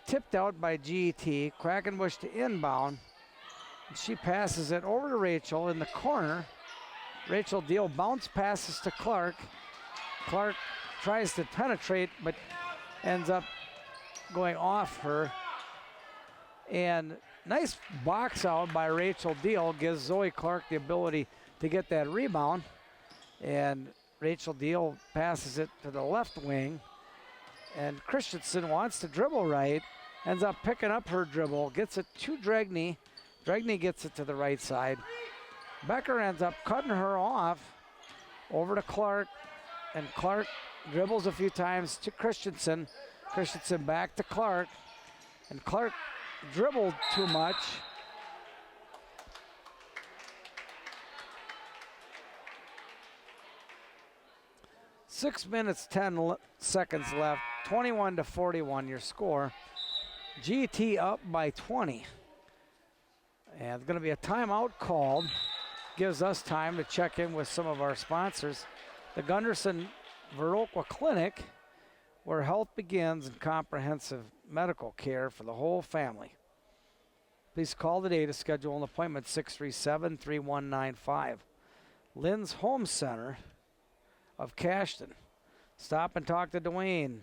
tipped out by G.E.T. Quackenbush to inbound. She passes it over to Rachel in the corner. Rachel Deal bounce passes to Clark. Clark tries to penetrate but ends up going off her. And nice box out by Rachel Deal gives Zoe Clark the ability to get that rebound. And Rachel Deal passes it to the left wing. And Christensen wants to dribble right, ends up picking up her dribble, gets it to Dragney. Dragney gets it to the right side. Becker ends up cutting her off over to Clark, and Clark dribbles a few times to Christensen. Christensen back to Clark, and Clark dribbled too much. Six minutes, 10 seconds left. 21-41 your score. G.E.T. up by 20. And there's going to be a timeout called. Gives us time to check in with some of our sponsors. The Gunderson Viroqua Clinic, where health begins and comprehensive medical care for the whole family. Please call today to schedule an appointment, 637-3195. Lynn's Home Center of Cashton. Stop and talk to Dwayne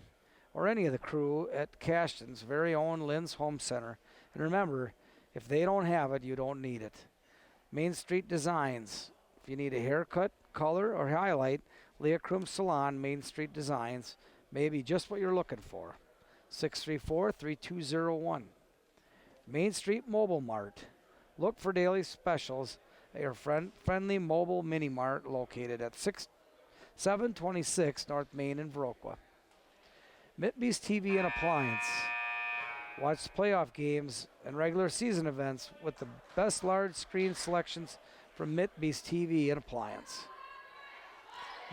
or any of the crew at Cashton's very own Lynn's Home Center. And remember, if they don't have it, you don't need it. Main Street Designs. If you need a haircut, color, or highlight, Leah Krum Salon, Main Street Designs, may be just what you're looking for. 634-3201. Main Street Mobile Mart. Look for daily specials at your friendly mobile mini mart located at 726 North Main in Viroqua. Mitbe's TV and Appliance. Watch playoff games and regular season events with the best large screen selections from Mitbe's TV and Appliance.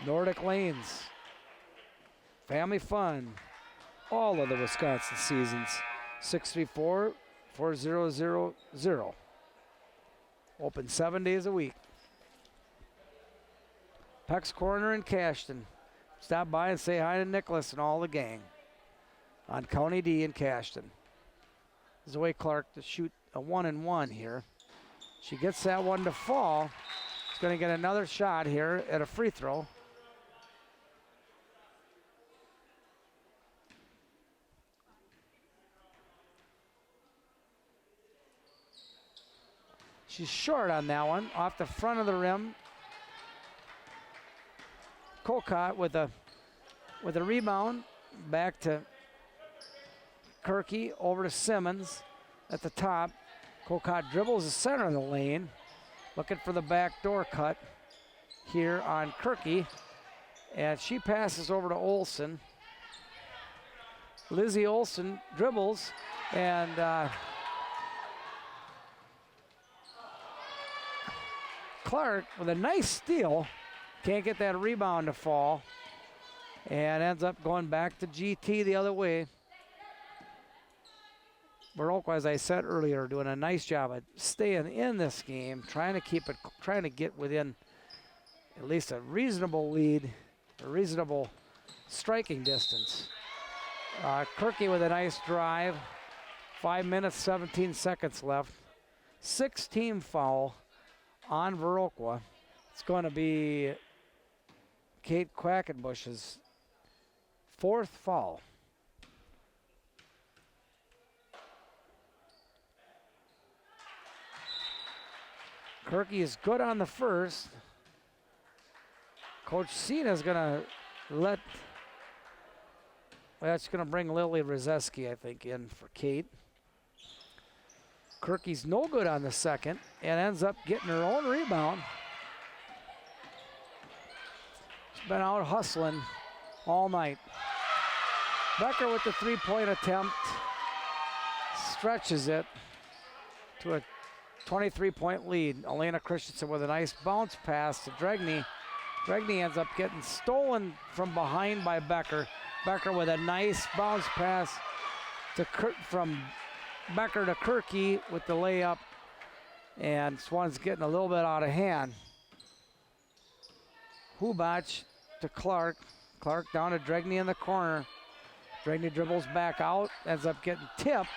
Nordic Lanes. Family fun. All of the Wisconsin seasons. 634-4000. Open 7 days a week. Peck's Corner in Cashton. Stop by and say hi to Nicholas and all the gang on County D in Cashton. Zoe Clark to shoot a 1-and-1 here. She gets that one to fall. She's going to get another shot here at a free throw. She's short on that one. Off the front of the rim. Colcott with a rebound. Back to Kirky, over to Simmons at the top. Colcott dribbles the center of the lane. Looking for the backdoor cut here on Kirky. And she passes over to Olsen. Lizzie Olsen dribbles, and Clark with a nice steal. Can't get that rebound to fall. And ends up going back to G.E.T. the other way. Viroqua, as I said earlier, doing a nice job of staying in this game, trying to get within at least a reasonable lead, a reasonable striking distance. Kirky with a nice drive. 5 minutes, 17 seconds left. 6-team foul on Viroqua. It's going to be Kate Quackenbush's 4th foul. Kirky is good on the first. Coach Cena's going to that's going to bring Lily Rozeski, I think, in for Kate. Kirky's no good on the second and ends up getting her own rebound. She's been out hustling all night. Becker with the three-point attempt. Stretches it to a 23-point lead. Elena Christensen with a nice bounce pass to Dregney. Dregney ends up getting stolen from behind by Becker. Becker with a nice bounce pass from Becker to Kirky with the layup. And this one's getting a little bit out of hand. Hubach to Clark. Clark down to Dregney in the corner. Dregney dribbles back out, ends up getting tipped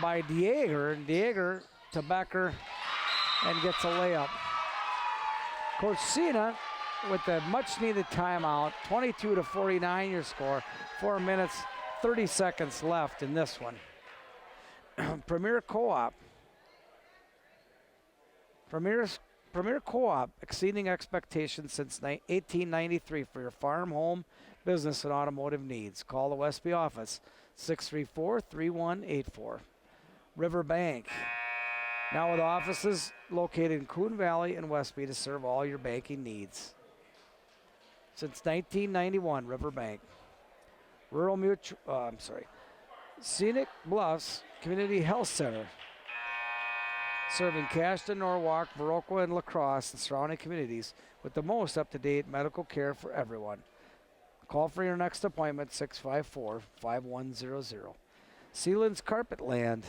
by Dieger. Dieger to Becker and gets a layup. Coach Cena with the much-needed timeout. 22-49 your score. 4 minutes, 30 seconds left in this one. Premier Co-op. Premier Co-op, exceeding expectations since 1893 for your farm, home, business, and automotive needs. Call the Westby office, 634-3184. Riverbank. Now with offices located in Coon Valley and Westby to serve all your banking needs. Since 1991, Riverbank. Scenic Bluffs Community Health Center. Serving Cashton, Norwalk, Viroqua, and La Crosse and surrounding communities with the most up-to-date medical care for everyone. Call for your next appointment, 654-5100. Sealands Carpetland,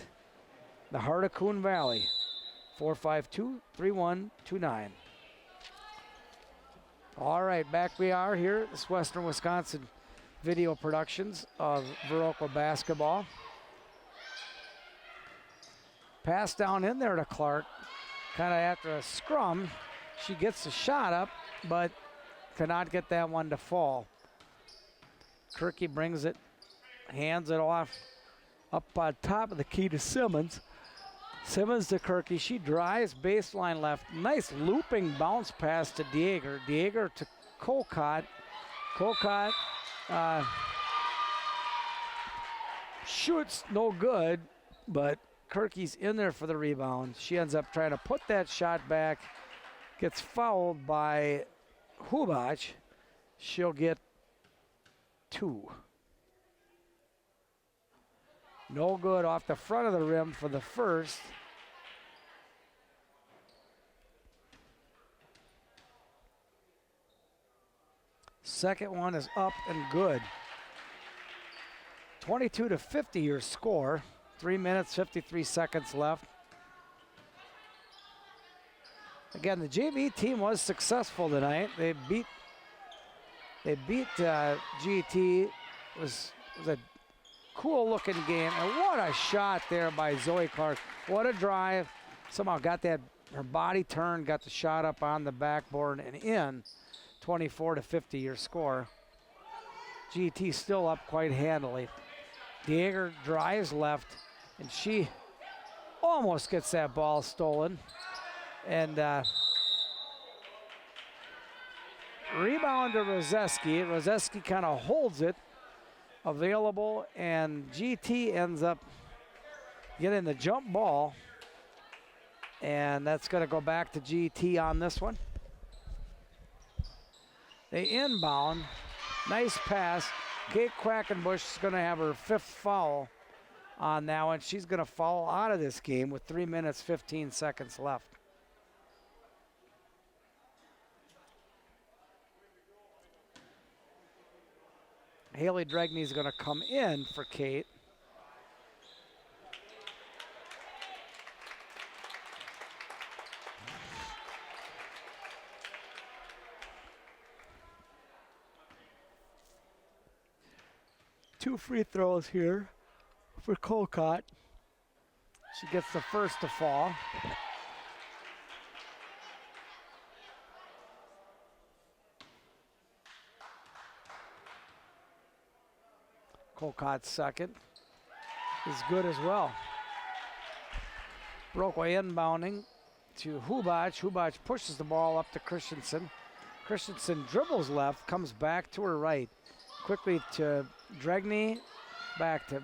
the heart of Coon Valley, 452-3129. All right, back we are here at this Western Wisconsin video productions of Viroqua basketball. Pass down in there to Clark, kind of after a scrum. She gets the shot up, but cannot get that one to fall. Kirky brings it, hands it off up on top of the key to Simmons. Simmons to Kirky. She drives baseline left. Nice looping bounce pass to Dieger. Dieger to Colcott. Colcott shoots no good, but Kirky's in there for the rebound. She ends up trying to put that shot back. Gets fouled by Hubach. She'll get 2. No good off the front of the rim for the first. Second one is up and good. 22-50 your score. 3 minutes, 53 seconds left. Again, the JV team was successful tonight. They beat G.E.T. It was a cool looking game. And what a shot there by Zoe Clark. What a drive. Somehow got that, her body turned, got the shot up on the backboard and in. 24-50 your score. G.E.T. still up quite handily. Dieger drives left, and she almost gets that ball stolen. And rebound to Rozeski. Rozeski kind of holds it available, and G.E.T. ends up getting the jump ball. And that's going to go back to G.E.T. on this one. They inbound. Nice pass. Kate Quackenbush is going to have her 5th foul on that one. She's going to foul out of this game with 3 minutes, 15 seconds left. Haley Dregney is going to come in for Kate. Two free throws here for Colcott. She gets the first to fall. Colcott's second is good as well. Viroqua inbounding to Hubach. Hubach pushes the ball up to Christensen. Christensen dribbles left, comes back to her right. Quickly to Dregney, back to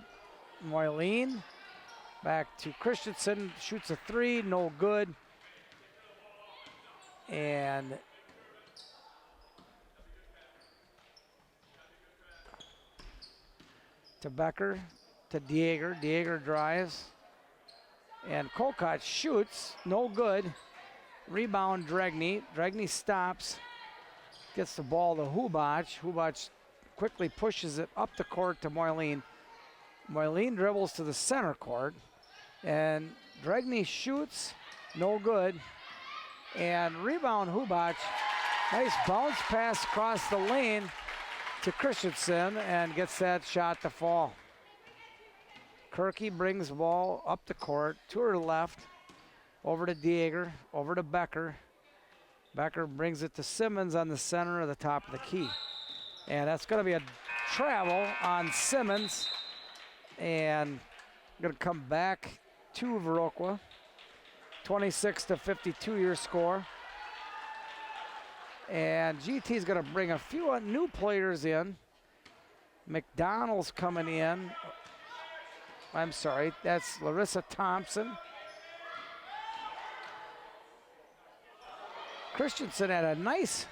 Moyleen, back to Christensen, shoots a 3, no good. And to Becker, to Dieger. Dieger drives. And Colcott shoots, no good. Rebound Dregney. Dregney stops, gets the ball to Hubach. Hubach quickly pushes it up the court to Moyleen. Moyleen dribbles to the center court. And Dregney shoots, no good. And rebound Hubach. Nice bounce pass across the lane to Christensen and gets that shot to fall. Kirky brings the ball up the court to her left, over to Dieger, over to Becker. Becker brings it to Simmons on the center of the top of the key. And that's going to be a travel on Simmons. And going to come back to Viroqua. 26-52 your score. And G.E.T. is going to bring a few new players in. McDonald's coming in. I'm sorry, that's Larissa Thompson. Christensen had a nice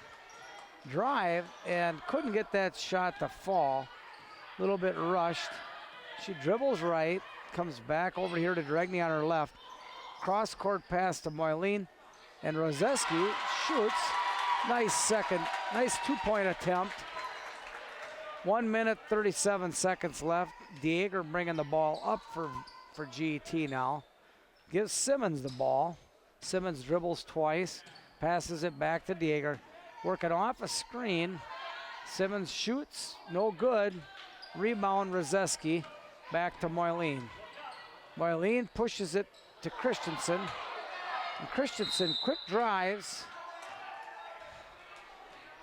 drive and couldn't get that shot to fall. A little bit rushed. She dribbles right, comes back over here to Dregney on her left. Cross-court pass to Moyleen, and Rozeski shoots. Nice second, nice two-point attempt. 1 minute, 37 seconds left. Dieger bringing the ball up for G.E.T. now. Gives Simmons the ball. Simmons dribbles twice, passes it back to Dieger. Working off a screen. Simmons shoots, no good. Rebound Rozeski, back to Moyleen. Moyleen pushes it to Christensen. And Christensen quick drives.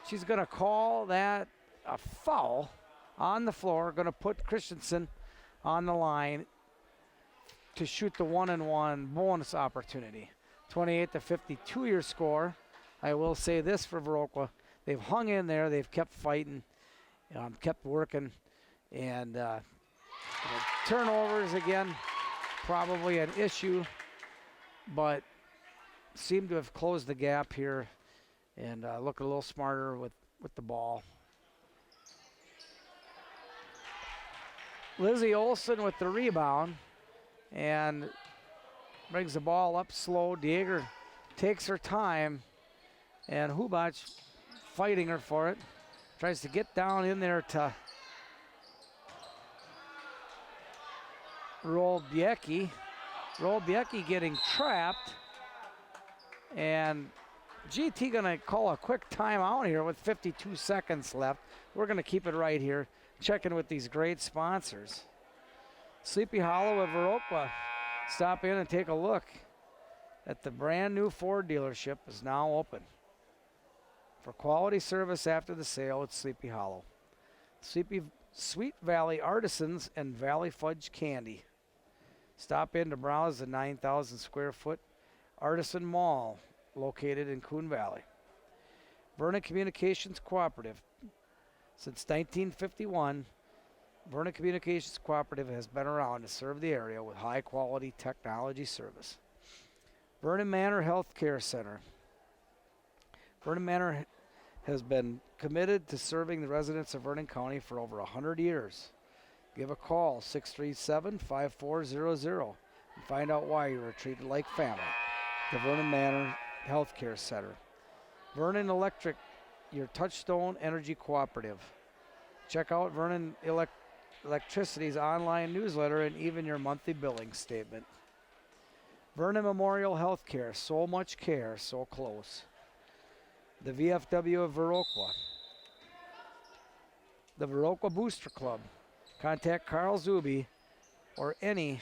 She's going to call that a foul on the floor. Going to put Christensen on the line to shoot the 1-and-1 bonus opportunity. 28-52 your score. I will say this for Viroqua. They've hung in there. They've kept fighting, kept working. And turnovers again, probably an issue, but seem to have closed the gap here and look a little smarter with the ball. Lizzie Olson with the rebound and brings the ball up slow. Dieger takes her time, and Hubach fighting her for it. Tries to get down in there to Rolbiecki. Rolbiecki getting trapped, and G.E.T. gonna call a quick timeout here with 52 seconds left. We're gonna keep it right here, checking with these great sponsors. Sleepy Hollow of Viroqua. Stop in and take a look at the brand new Ford dealership is now open. For quality service after the sale at Sleepy Hollow. Sleepy Sweet Valley Artisans and Valley Fudge Candy. Stop in to browse the 9,000 square foot Artisan Mall located in Coon Valley. Vernon Communications Cooperative. Since 1951, Vernon Communications Cooperative has been around to serve the area with high-quality technology service. Vernon Manor Health Care Center. Vernon Manor has been committed to serving the residents of Vernon County for over 100 years. Give a call, 637-5400, and find out why you are treated like family. The Vernon Manor Health Care Center. Vernon Electric, your touchstone energy cooperative. Check out Vernon Electricity's online newsletter and even your monthly billing statement. Vernon Memorial Healthcare, so much care, so close. The VFW of Viroqua. The Viroqua Booster Club. Contact Carl Zuby or any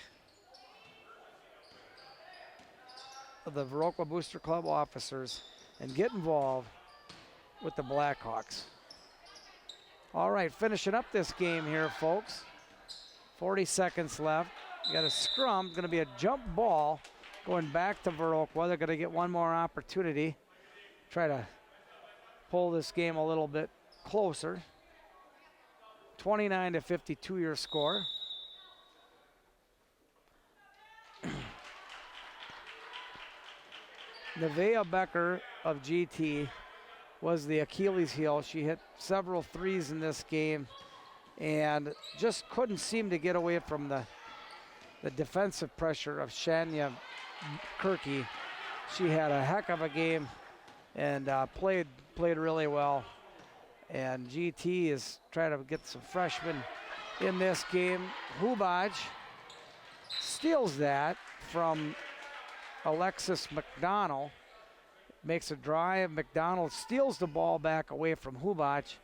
of the Viroqua Booster Club officers and get involved with the Blackhawks. All right, finishing up this game here, folks. 40 seconds left. You got a scrum, going to be a jump ball going back to Viroqua. They're going to get one more opportunity. Try to pull this game a little bit closer. 29-52 your score. Nevaeh Becker of G.E.T. was the Achilles heel. She hit several threes in this game and just couldn't seem to get away from the defensive pressure of Shania Kirky. She had a heck of a game and played really well. And G.E.T. is trying to get some freshmen in this game. Hubaj steals that from Alexis McDonald. Makes a drive. McDonald steals the ball back away from Hubaj.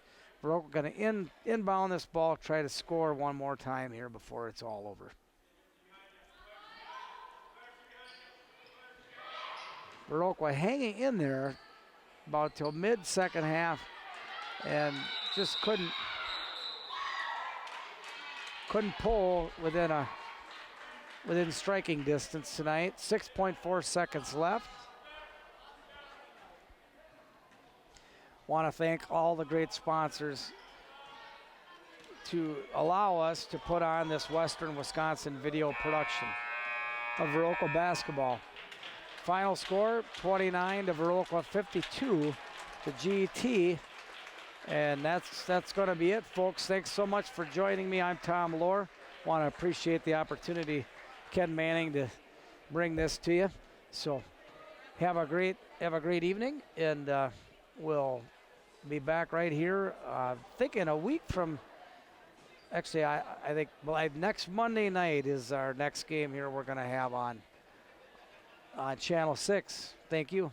We're going to inbound this ball, try to score one more time here before it's all over. Viroqua hanging in there about till mid-second half and just couldn't pull within striking distance tonight. 6.4 seconds left. Want to thank all the great sponsors to allow us to put on this Western Wisconsin video production of Viroqua basketball. Final score, 29 to Viroqua, 52 to G.E.T. And that's going to be it, folks. Thanks so much for joining me. I'm Tom Lohr. Want to appreciate the opportunity, Ken Manning, to bring this to you. So have a great evening, and we'll be back right here. I think in a week from. Actually, I think next Monday night is our next game here we're going to have on Channel 6. Thank you.